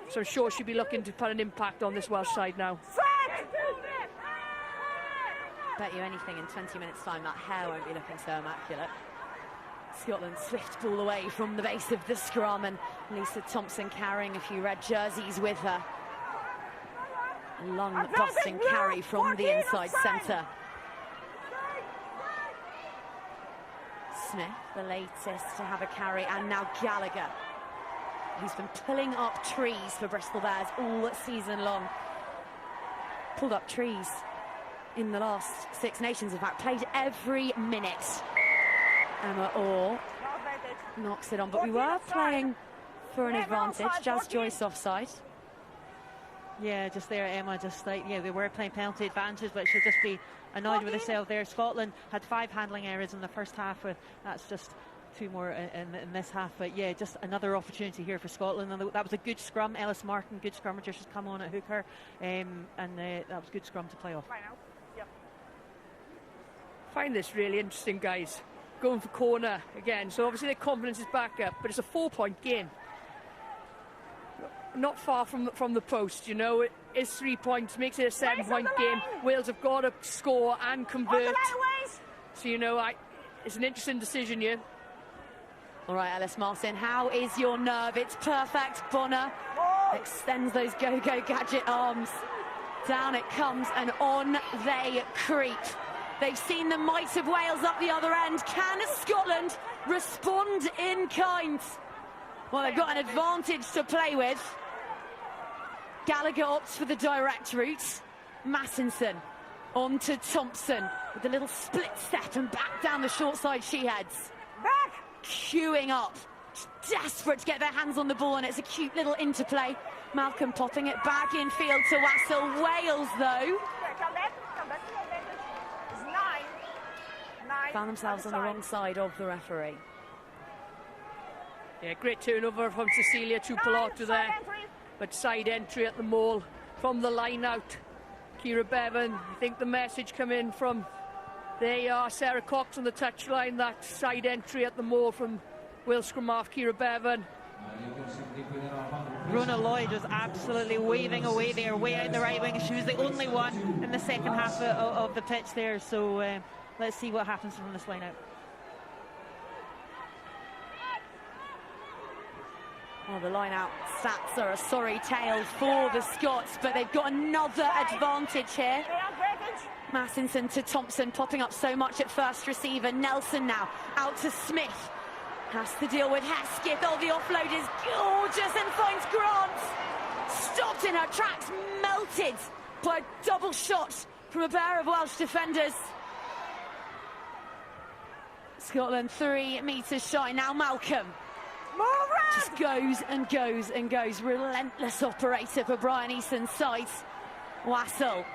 So I'm sure she'll be looking to put an impact on this Welsh side now. Bet you anything in 20 minutes time that hair won't be looking so immaculate. Scotland swift ball away from the base of the scrum, and Lisa Thompson carrying a few red jerseys with her. A lung-busting carry from the inside centre. Smith, the latest to have a carry, and now Gallagher, who's been pulling up trees for Bristol Bears all season long. Pulled up trees in the last Six Nations, in fact, played every minute. Emma Orr knocks it on, but we were playing for an advantage. Jazz Joyce offside. Yeah, just there, Emma, just like, yeah, they were playing penalty advantage, but she'll just be annoyed with herself there. Scotland had 5 handling errors in the first half, that's just 2 more in this half, but yeah, just another opportunity here for Scotland, and that was a good scrum. Ellis Martin, good scrummager, she's come on at hooker, and that was a good scrum to play off. Find this really interesting, guys. Going for corner again, so obviously their confidence is back up, but it's a 4-point game. Not far from the post, you know. It is 3 points, makes it a 7-point game. Wales have got to score and convert. So, you know, it's an interesting decision here. All right, Ellis Martin, how is your nerve? It's perfect. Bonner extends those go-go gadget arms. Down it comes, and on they creep. They've seen the might of Wales up the other end. Can Scotland respond in kind? Well, they've got an advantage to play with. Gallagher opts for the direct route. Massinson on to Thompson with a little split step, and back down the short side she heads. Back! Queuing up, desperate to get their hands on the ball, and it's a cute little interplay. Malcolm popping it back in field to Wassell. Wales, though, found themselves on the wrong side of the referee. Yeah, great turnover from Cecilia Tupolata there, but side entry at the maul from the line out. Kira Bevan, I think the message come in from, there you are, Sarah Cox on the touchline, that side entry at the maul from Wales scrum half Kira Bevan. Rona Lloyd was absolutely waving away there, way out the right wing. She was the only one in the second half of the pitch there, so let's see what happens from this line out. Well, the line-out stats are a sorry tale for the Scots, but they've got another advantage here. Massinson to Thompson, popping up so much at first receiver. Nelson now out to Smith. Has to deal with Hesketh. Oh, the offload is gorgeous, and finds Grant. Stopped in her tracks, melted by a double shot from a pair of Welsh defenders. Scotland 3 metres shy. Now Malcolm just goes and goes and goes. Relentless operator for Brian Eason's side. Wassell.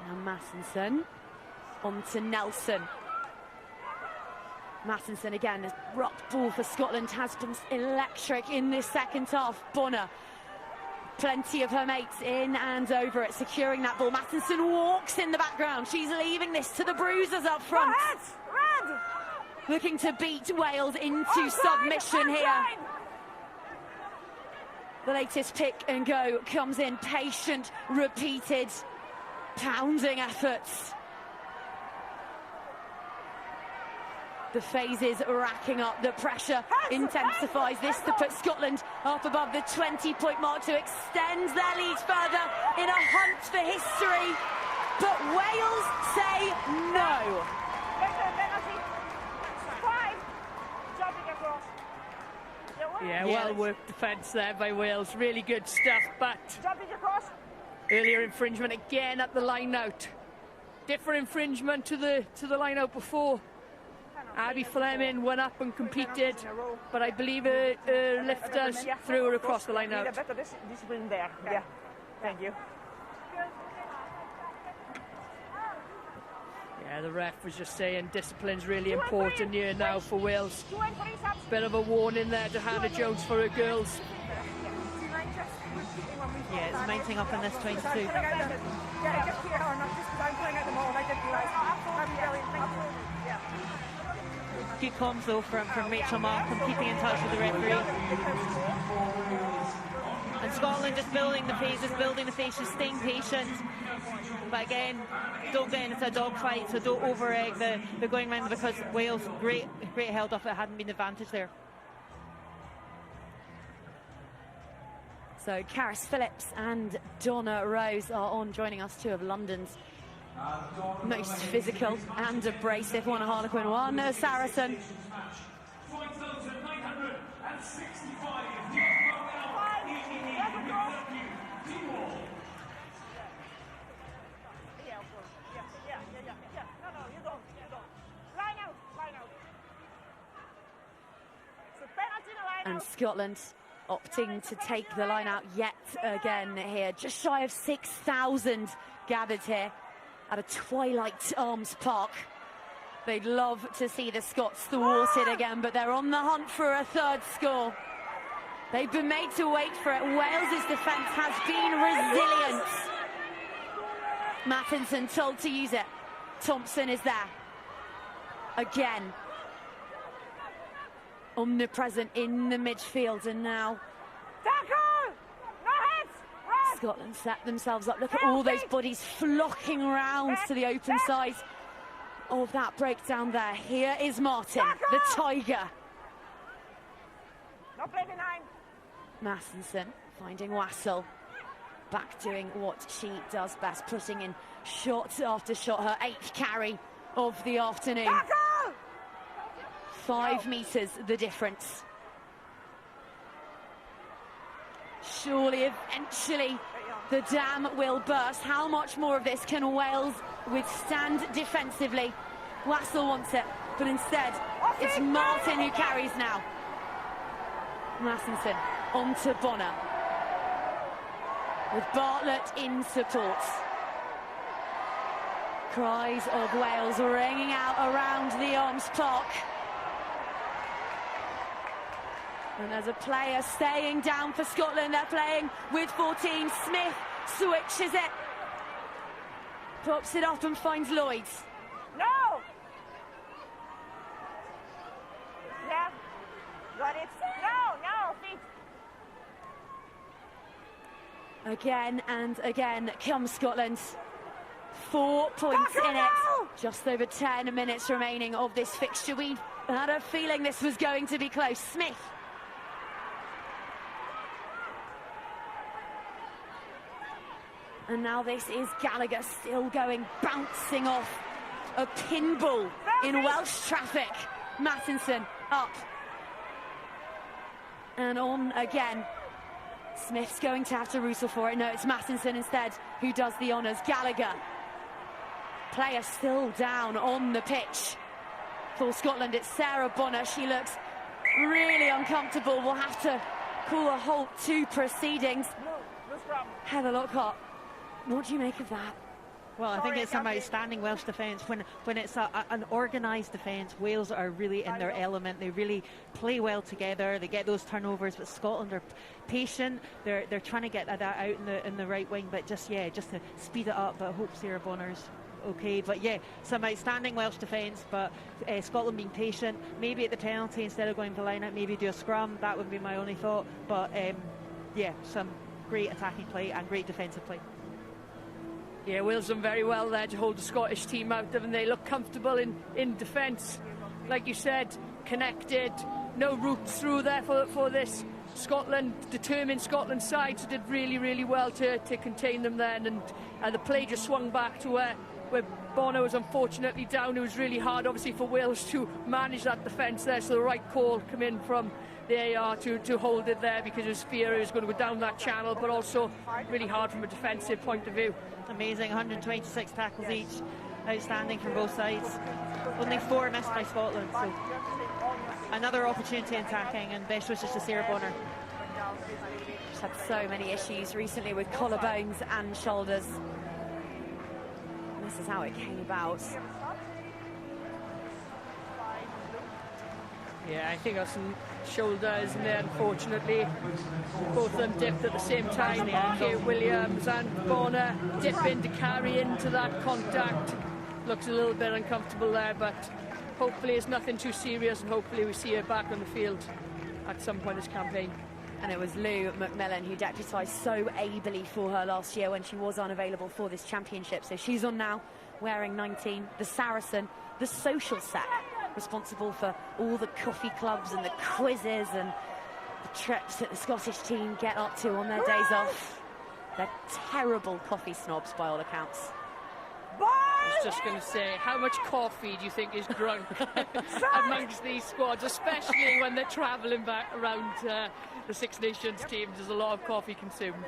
Now Massinson on to Nelson. Massinson again, a rock ball for Scotland has been electric in this second half. Bonner, plenty of her mates in and over it, securing that ball. Massinson walks in the background. She's leaving this to the bruisers up front. Red! Looking to beat Wales into submission here. The latest pick and go comes in. Patient, repeated, pounding efforts. The phases racking up, the pressure intensifies. This to put Scotland up above the 20-point mark, to extend their lead further in a hunt for history. But Wales say no. Yeah, well worked defence there by Wales. Really good stuff, but earlier infringement again at the line out. Different infringement to the line out before. Abby Fleming went up and competed, but I believe her lifters threw her across the line out. Need a better discipline there. Yeah, thank you. Yeah, the ref was just saying discipline's really important here now for Wales. Bit of a warning there to Hannah Jones for her girls. Yeah, it's the main thing up in this 22. Good comms though from Rachel Malcolm, keeping in touch with the referee. And Scotland just building the pace, just staying patient. But again, don't get into a dogfight, so don't over-egg the going round, because Wales, great held off. It hadn't been advantage there. So Karis Phillips and Donna Rose are on, joining us, two of London's most physical and abrasive. One a Harlequin, one a Saracen. And Scotland opting to take the line out yet again here. Just shy of 6,000 gathered here at a Twilight Arms Park. They'd love to see the Scots thwarted again, but they're on the hunt for a third score. They've been made to wait for it. Wales's defence has been resilient. Mattinson told to use it. Thompson is there. Again. Omnipresent in the midfield, and now Scotland set themselves up. Look at all those bodies flocking round to the open side of that breakdown there. Here is Martin, the Tiger. Mattinson finding Wassell, back doing what she does best, putting in shot after shot, her 8th carry of the afternoon. 5 metres the difference. Surely, eventually, the dam will burst. How much more of this can Wales withstand defensively? Wassell wants it, but instead, it's Martin who carries now. Mattinson on to Bonner, with Bartlett in support. Cries of Wales ringing out around the Arms Park. And there's a player staying down for Scotland. They're playing with 14. Smith switches it. Pops it up and finds Lloyd. No! Yeah. Got it. No, feet. Again and again comes Scotland. 4 points in it. Just over 10 minutes remaining of this fixture. We had a feeling this was going to be close. Smith. And now this is Gallagher still going, bouncing off a pinball in Welsh traffic. Mattinson up. And on again. Smith's going to have to wrestle for it. No, it's Mattinson instead who does the honours. Gallagher. Player still down on the pitch for Scotland. It's Sarah Bonner. She looks really uncomfortable. We'll have to call a halt to proceedings. Heather Lockhart, what do you make of that? Well, I think it's some outstanding Welsh defence. When it's an organised defence, Wales are really in their element. They really play well together. They get those turnovers, but Scotland are patient. They're trying to get that out in the right wing, but just to speed it up. But I hope Sarah Bonner's okay. But yeah, some outstanding Welsh defence, but Scotland being patient. Maybe at the penalty, instead of going for line-out, maybe do a scrum. That would be my only thought. But yeah, some great attacking play and great defensive play. Yeah, Wales done very well there to hold the Scottish team out, and they look comfortable in defence. Like you said, connected, no route through there for this Scotland, determined Scotland side, so did really, really well to contain them then, and the play just swung back to where Bonner was unfortunately down. It was really hard, obviously, for Wales to manage that defence there, so the right call come in from the AR to hold it there, because his fear is going to go down that channel, but also really hard from a defensive point of view. Amazing, 126 tackles each, outstanding from both sides. Only 4 missed by Scotland, so another opportunity in attacking, and best wishes to Sarah Bonner. She's had so many issues recently with collarbones and shoulders. And this is how it came about. Yeah, I think that's some shoulders in there, unfortunately. Both of them dipped at the same time. Kate Williams and Bonner dipping to carry into that contact. Looks a little bit uncomfortable there, but hopefully it's nothing too serious, and hopefully we see her back on the field at some point this campaign. And it was Lou McMillan who deputised so ably for her last year when she was unavailable for this championship. So she's on now, wearing 19, the Saracen, the social set, responsible for all the coffee clubs and the quizzes and the trips that the Scottish team get up to on their days off. They're terrible coffee snobs by all accounts. I was just going to say, how much coffee do you think is drunk amongst these squads, especially when they're travelling back around the Six Nations teams? There's a lot of coffee consumed.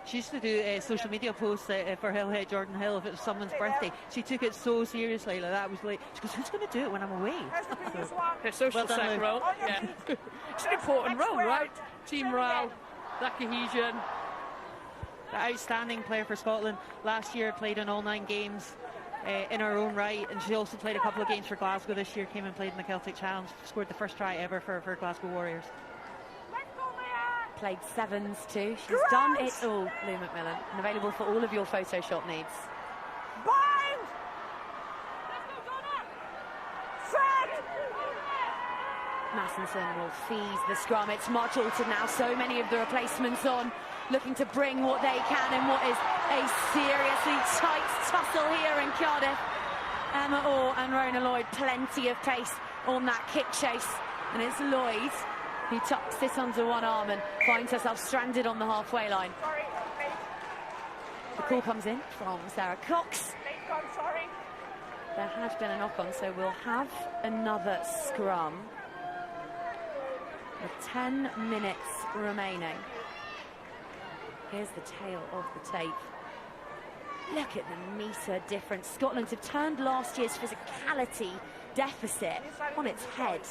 She used to do social media posts for Hillhead Jordan Hill if it was someone's birthday. She took it so seriously, like that was like, she goes, who's going to do it when I'm away? Her social set role, yeah. It's an important role, right? Team morale, that cohesion. The outstanding player for Scotland last year, played in all 9 games in her own right, and she also played a couple of games for Glasgow this year, came and played in the Celtic Challenge, scored the first try ever for Glasgow Warriors. Played sevens too. She's done it all, Lou McMillan, and available for all of your Photoshop needs. Bind! Set! Massenson will feed the scrum. It's much altered now. So many of the replacements on, looking to bring what they can in what is a seriously tight tussle here in Cardiff. Emma Orr and Rona Lloyd, plenty of pace on that kick chase. And it's Lloyd who tucks it under one arm and finds herself stranded on the halfway line. The call comes in from Sarah Cox. There had been a knock-on, so we'll have another scrum with 10 minutes remaining. Here's the tail of the tape. Look at the metre difference. Scotland have turned last year's physicality deficit on its head.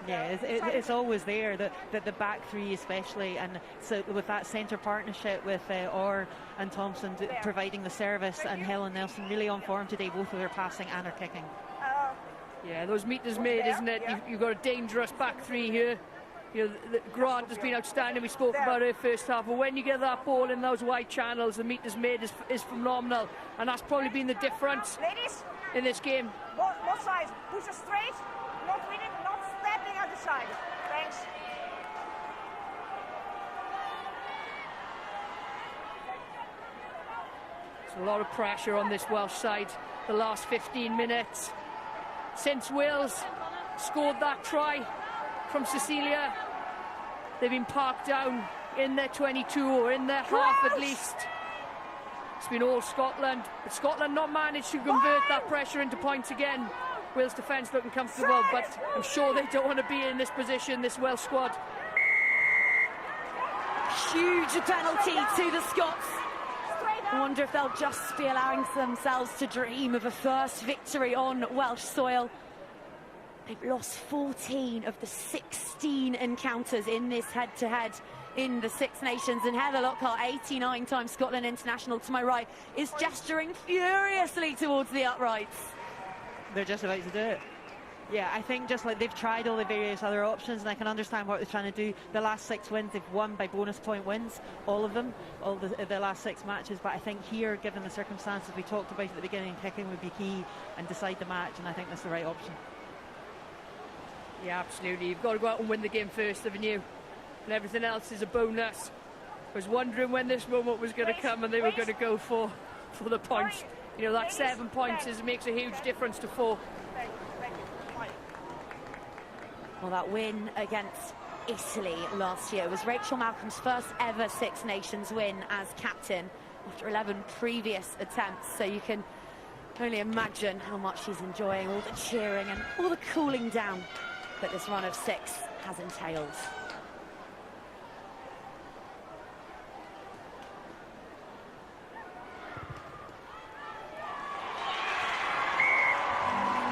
Yeah, it's always there, the back three especially, and so with that centre partnership with Orr and Thompson providing the service, and Hill and Nelson really on form today, both with their passing and their kicking. Yeah, those meters made, isn't it? You've got a dangerous back three here. You know, Grant has been outstanding. We spoke about her first half, but when you get that ball in those wide channels, the meters made is phenomenal, and that's probably been the difference in this game. Both sides, push it straight, not stepping on the side. Thanks. There's a lot of pressure on this Welsh side the last 15 minutes. Since Wales scored that try from Cecilia, they've been parked down in their 22 or in their half at least. It's been all Scotland, but Scotland not managed to convert that pressure into points again. Wales defence looking comfortable, but I'm sure they don't want to be in this position, this Welsh squad. Huge penalty to the Scots. I wonder if they'll just be allowing themselves to dream of a first victory on Welsh soil. They've lost 14 of the 16 encounters in this head-to-head in the Six Nations, and Heather Lockhart, 89-time Scotland international to my right, is gesturing furiously towards the uprights. They're just about to do it. Yeah, I think just like they've tried all the various other options, and I can understand what they're trying to do. The last 6 wins, they've won by bonus point wins, all of them, all the last 6 matches. But I think here, given the circumstances we talked about at the beginning, kicking would be key and decide the match, and I think that's the right option. Yeah, absolutely. You've got to go out and win the game first, haven't you? And everything else is a bonus. I was wondering when this moment was going to come and they were going to go for the points. You know, that 7 points makes a huge difference to 4. Well, that win against Italy last year was Rachel Malcolm's first ever Six Nations win as captain after 11 previous attempts. So you can only imagine how much she's enjoying all the cheering and all the cooling down that this run of 6 has entailed.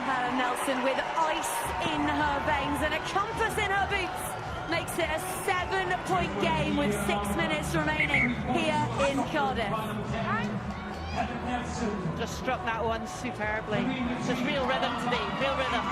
Helen Nelson with ice in her veins and a compass in her boots makes it a 7-point game with 6 minutes remaining here in Cardiff. Just struck that one superbly. Just real rhythm today, real rhythm.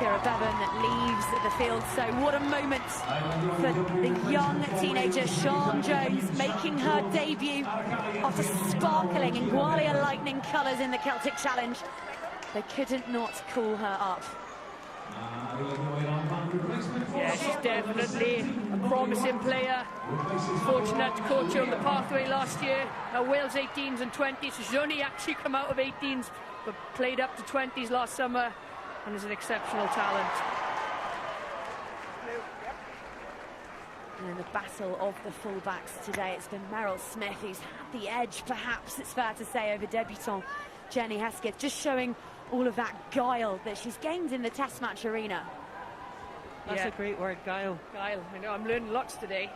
Kira Bevan leaves the field. So what a moment for the young teenager Sian Jones, making her debut after sparkling in Gwalia Lightning colours in the Celtic Challenge. They couldn't not call her up. Yeah, she's definitely a promising player. Fortunate to coach her on the pathway last year. Wales 18s and 20s. She's only actually come out of 18s, but played up to 20s last summer and is an exceptional talent. And in the battle of the fullbacks today, it's been Meryl Smith who's had the edge, perhaps it's fair to say, over debutant Jenny Hesketh, just showing all of that guile that she's gained in the test match arena. That's a great word, guile. Guile, I know, I'm learning lots today.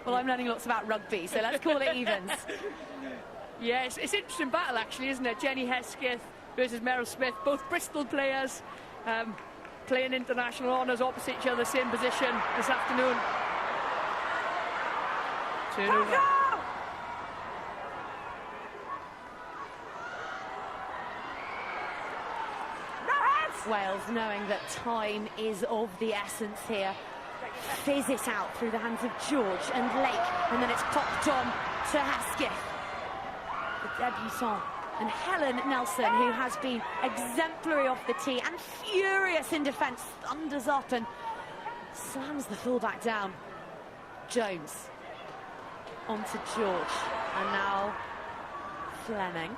Well, I'm learning lots about rugby, so let's call it evens. Yeah, it's an interesting battle actually, isn't it? Jenny Hesketh versus Meryl Smith, both Bristol players, playing international honours opposite each other, same position this afternoon. Turnover. Wales, knowing that time is of the essence here, fizz it out through the hands of George and Lake, and then it's popped on to Hesketh, the debutant, and Helen Nelson, who has been exemplary off the tee and furious in defence, thunders up and slams the fullback down. Jones onto George, and now Fleming.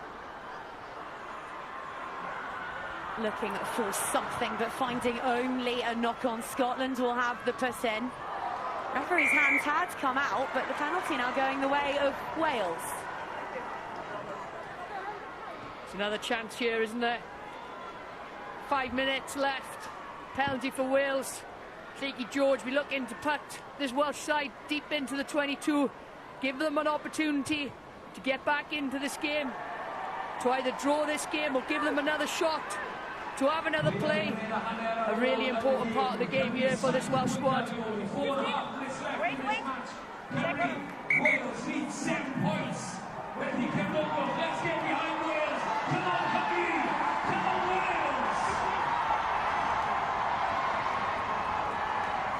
Looking for something, but finding only a knock on. Scotland will have the put in. Referee's hands had come out, but the penalty now going the way of Wales. It's another chance here, isn't there? 5 minutes left. Penalty for Wales. Shaky George, we looking to put this Welsh side deep into the 22. Give them an opportunity to get back into this game, to either draw this game or give them another shot to have another play. A really important part of the game here for this Welsh squad. Wait. Wales need 7 points. When he can look up, let's get behind Wales. Come on, Huggy! Come on, Wales!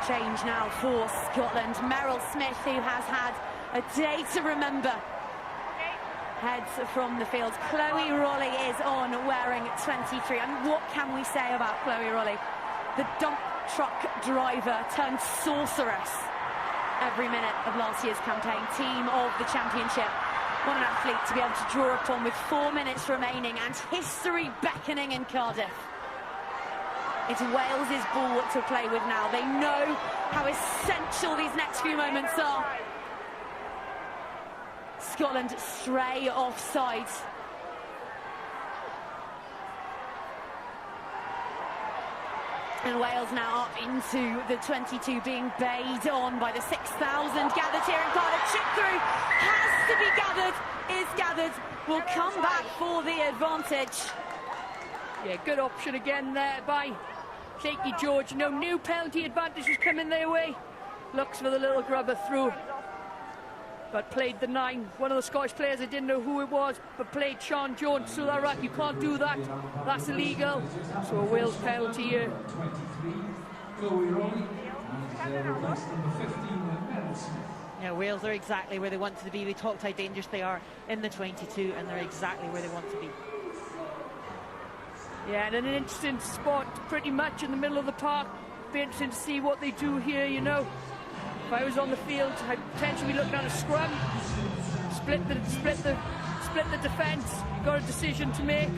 Change now for Scotland. Meryl Smith, who has had a day to remember, heads from the field. Chloe Rolly is on, wearing 23. And what can we say about Chloe Rolly? The dump truck driver turned sorceress every minute of last year's campaign. Team of the championship. What an athlete to be able to draw upon with 4 minutes remaining and history beckoning in Cardiff. It's Wales's ball to play with now. They know how essential these next few moments are. Scotland stray offside. And Wales now up into the 22, being bayed on by the 6,000 gathered here in Cardiff. Chip through, has to be gathered, is gathered, will come back for the advantage. Yeah, good option again there by Shaky George. No new penalty advantages coming their way. Looks for the little grubber through, but played the 9. One of the Scottish players, I didn't know who it was, but played Sian Jones through that ruck. You can't do that. That's illegal. So a Wales penalty here. Yeah, Wales are exactly where they want to be. We talked how dangerous they are in the 22, and they're exactly where they want to be. Yeah, and in an interesting spot, pretty much in the middle of the park. Be interesting to see what they do here, you know. If I was on the field, I'd potentially be looking at a scrum, split the defence. You've got a decision to make.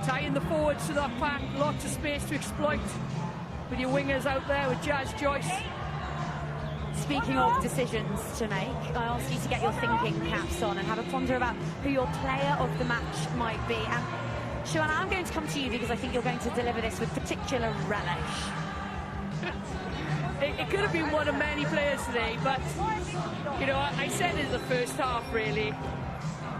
Tying the forwards to that pack, lots of space to exploit. With your wingers out there with Jazz Joyce. Speaking of decisions to make, I asked you to get your thinking caps on and have a ponder about who your player of the match might be. And Joanna, I'm going to come to you because I think you're going to deliver this with particular relish. It could have been one of many players today, but, you know, I said it in the first half, really.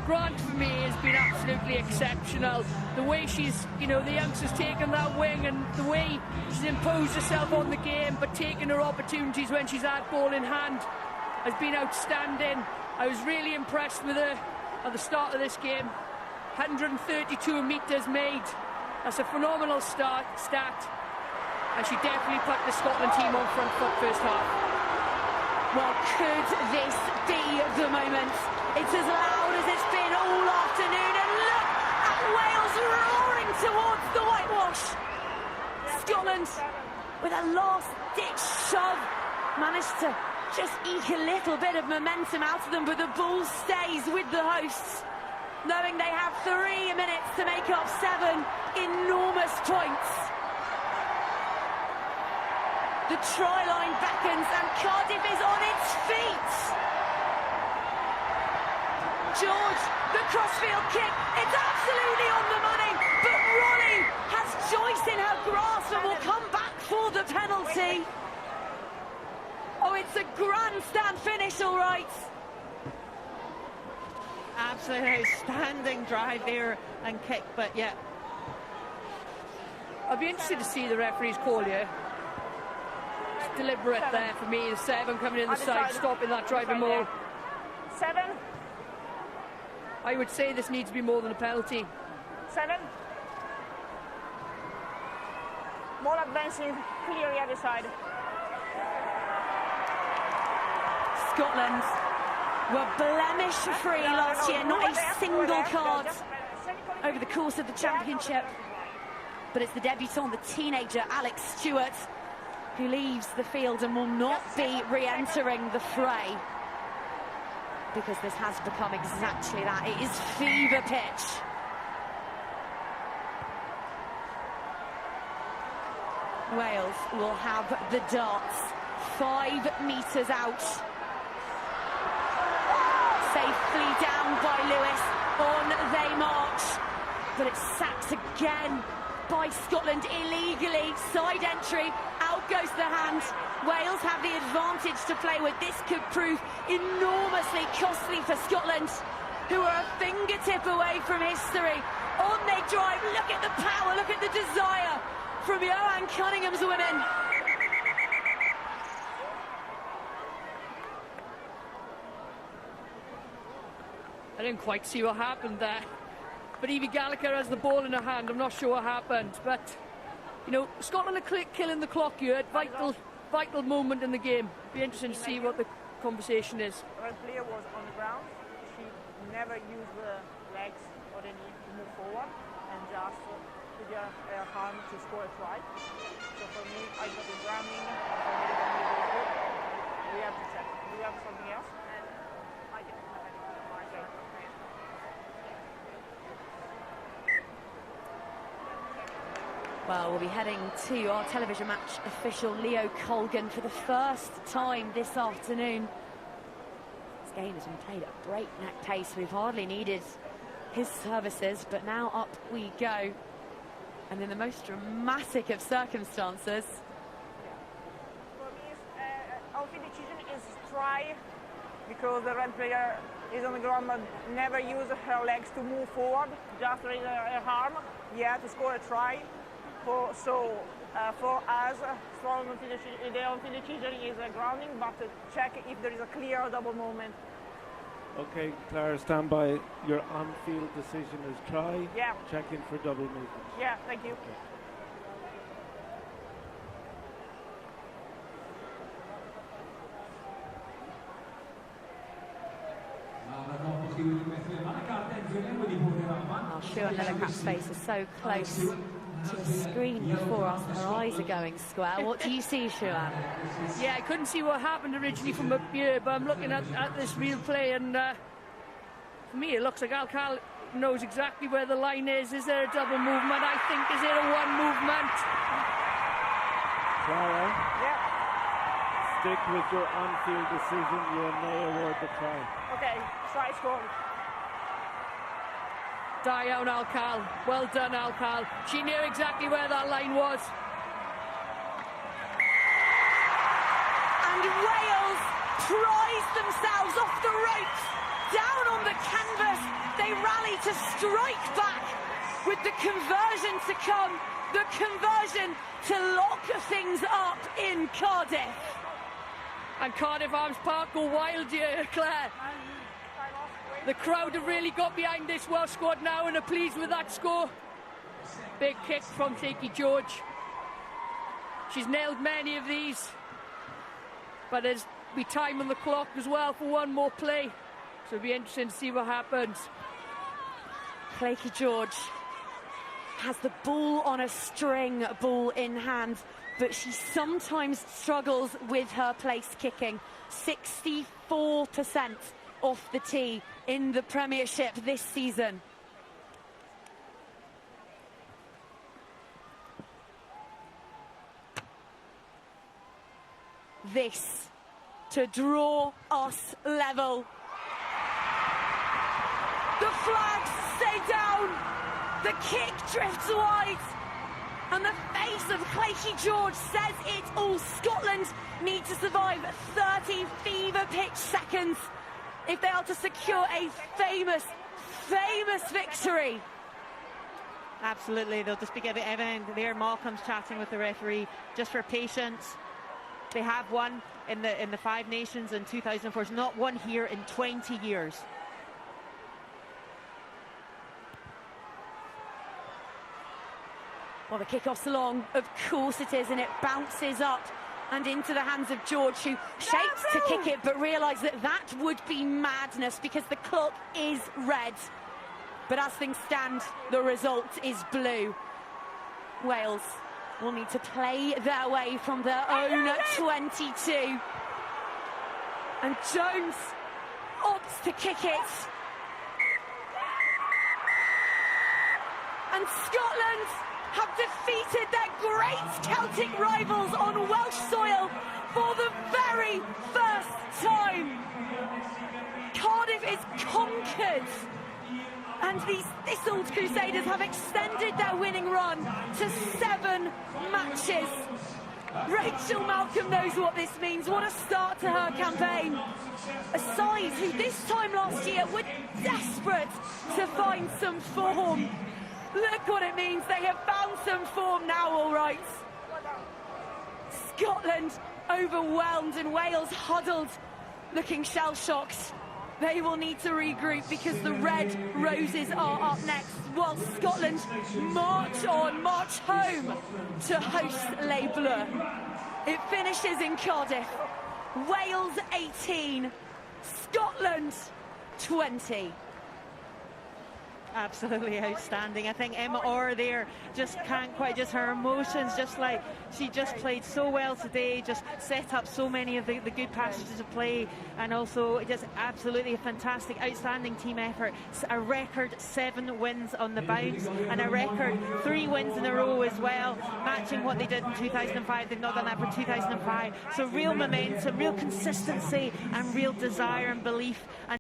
Grant, for me, has been absolutely exceptional. The way she's, you know, the youngster's taken that wing and the way she's imposed herself on the game, but taking her opportunities when she's had ball in hand has been outstanding. I was really impressed with her at the start of this game. 132 metres made That's a phenomenal stat, and she definitely put the Scotland team on front foot first half. Well, could this be the moment? It's as loud as it's been all afternoon, and look at Wales roaring towards the whitewash. Scotland, with a last-ditch shove, managed to just eke a little bit of momentum out of them, but the ball stays with the hosts, knowing they have 3 minutes to make up 7 enormous points. The try line beckons and Cardiff is on its feet. George, the crossfield kick, it's absolutely on the money, but Ronnie has Joyce in her grasp and will come back for the penalty. Oh, it's a grandstand finish, all right. Absolutely outstanding drive there and kick, but yeah. I'd be interested to see the referee's call here. It's deliberate there for me. The 7 coming in the side, stopping that driving maul. 7. I would say this needs to be more than a penalty. 7. Ball advancing, clear the other side. Scotland were blemish-free last year, not a single card over the course of the championship. But it's the debutant, the teenager Alex Stewart, who leaves the field and will not be re-entering the fray, because this has become exactly that. It is fever pitch. Wales will have the darts 5 metres out. Safely down by Lewis, on they march, but it's sacked again by Scotland illegally. Side entry, out goes the hand. Wales have the advantage to play with. This could prove enormously costly for Scotland, who are a fingertip away from history. On they drive, look at the power, look at the desire from Johan Cunningham's women. I didn't quite see what happened there. But Evie Gallagher has the ball in her hand. I'm not sure what happened. But, you know, Scotland are killing the clock here. Vital moment in the game. Be interesting to see what the conversation is. When the player was on the ground, she never used the legs or the knee to move forward and just with her arm to score a try. So for me, I got the grounding. For me, the knee was good. We have to check. Do we have something else? I don't have anything. Well, we'll be heading to our television match official, Leo Colgan, for the first time this afternoon. This game has been played at breakneck pace. We've hardly needed his services, but now up we go. And in the most dramatic of circumstances. For me, our decision is try, because the red player is on the ground but never use her legs to move forward, just raise her arm, to score a try. For us, strong decision is a grounding, but check if there is a clear double movement. Okay, Clara, stand by. Your on-field decision is try. Yeah. Checking for double movement. Yeah, thank you. Okay. Our Shuan Lillicrat's face is so close to the screen before us. Her eyes are going square. What do you see, Shuan? Yeah, I couldn't see what happened originally from up here, but I'm looking at this real play, and for me, it looks like Alcal knows exactly where the line is. Is there a double movement? I think, is there a one movement? Clara? Yeah. Stick with your on-field decision. You may award the try. Okay, try score. Diane Alcal. Well done, Alcal. She knew exactly where that line was. And Wales prize themselves off the ropes. Down on the canvas, they rally to strike back with the conversion to come, the conversion to lock things up in Cardiff. And Cardiff Arms Park go wild here, Claire. The crowd have really got behind this Welsh squad now and are pleased with that score. Big kick from Shaky George. She's nailed many of these, but there's be time on the clock as well for one more play, so it'll be interesting to see what happens. Shaky George has the ball on a string, ball in hand, but she sometimes struggles with her place kicking. 64% off the tee in the Premiership this season. This to draw us level. The flags stay down. The kick drifts wide. And the face of Shaky George says it all. Scotland need to survive 30 fever-pitch seconds if they are to secure a famous victory. Absolutely, they'll just be giving evident there. Malcolm's chatting with the referee just for patience. They have won in the Five Nations in 2004. It's not won here in 20 years. Well, the kickoff's long, of course it is, and it bounces up and into the hands of George, who shapes to kick it, but realised that that would be madness because the clock is red. But as things stand, the result is blue. Wales will need to play their way from their own 22. And Jones opts to kick it. And Scotland have defeated their great Celtic rivals on Welsh soil for the very first time. Cardiff is conquered, and these Thistled Crusaders have extended their winning run to 7 matches. Rachel Malcolm knows what this means. What a start to her campaign. A side who this time last year were desperate to find some form. Look what it means. They have found some form now, all right. Scotland overwhelmed and Wales huddled, looking shell-shocked. They will need to regroup because the Red Roses are up next, while Scotland march home to host Les Bleus. It finishes in Cardiff. Wales 18, Scotland 20. Absolutely outstanding. I think Emma Orr there just can't quite, just her emotions, just like she just played so well today, just set up so many of the good passages of play, and also just absolutely a fantastic, outstanding team effort. A record 7 wins on the bounce and a record 3 wins in a row as well, matching what they did in 2005. They've not done that for 2005. So real momentum, real consistency and real desire and belief. And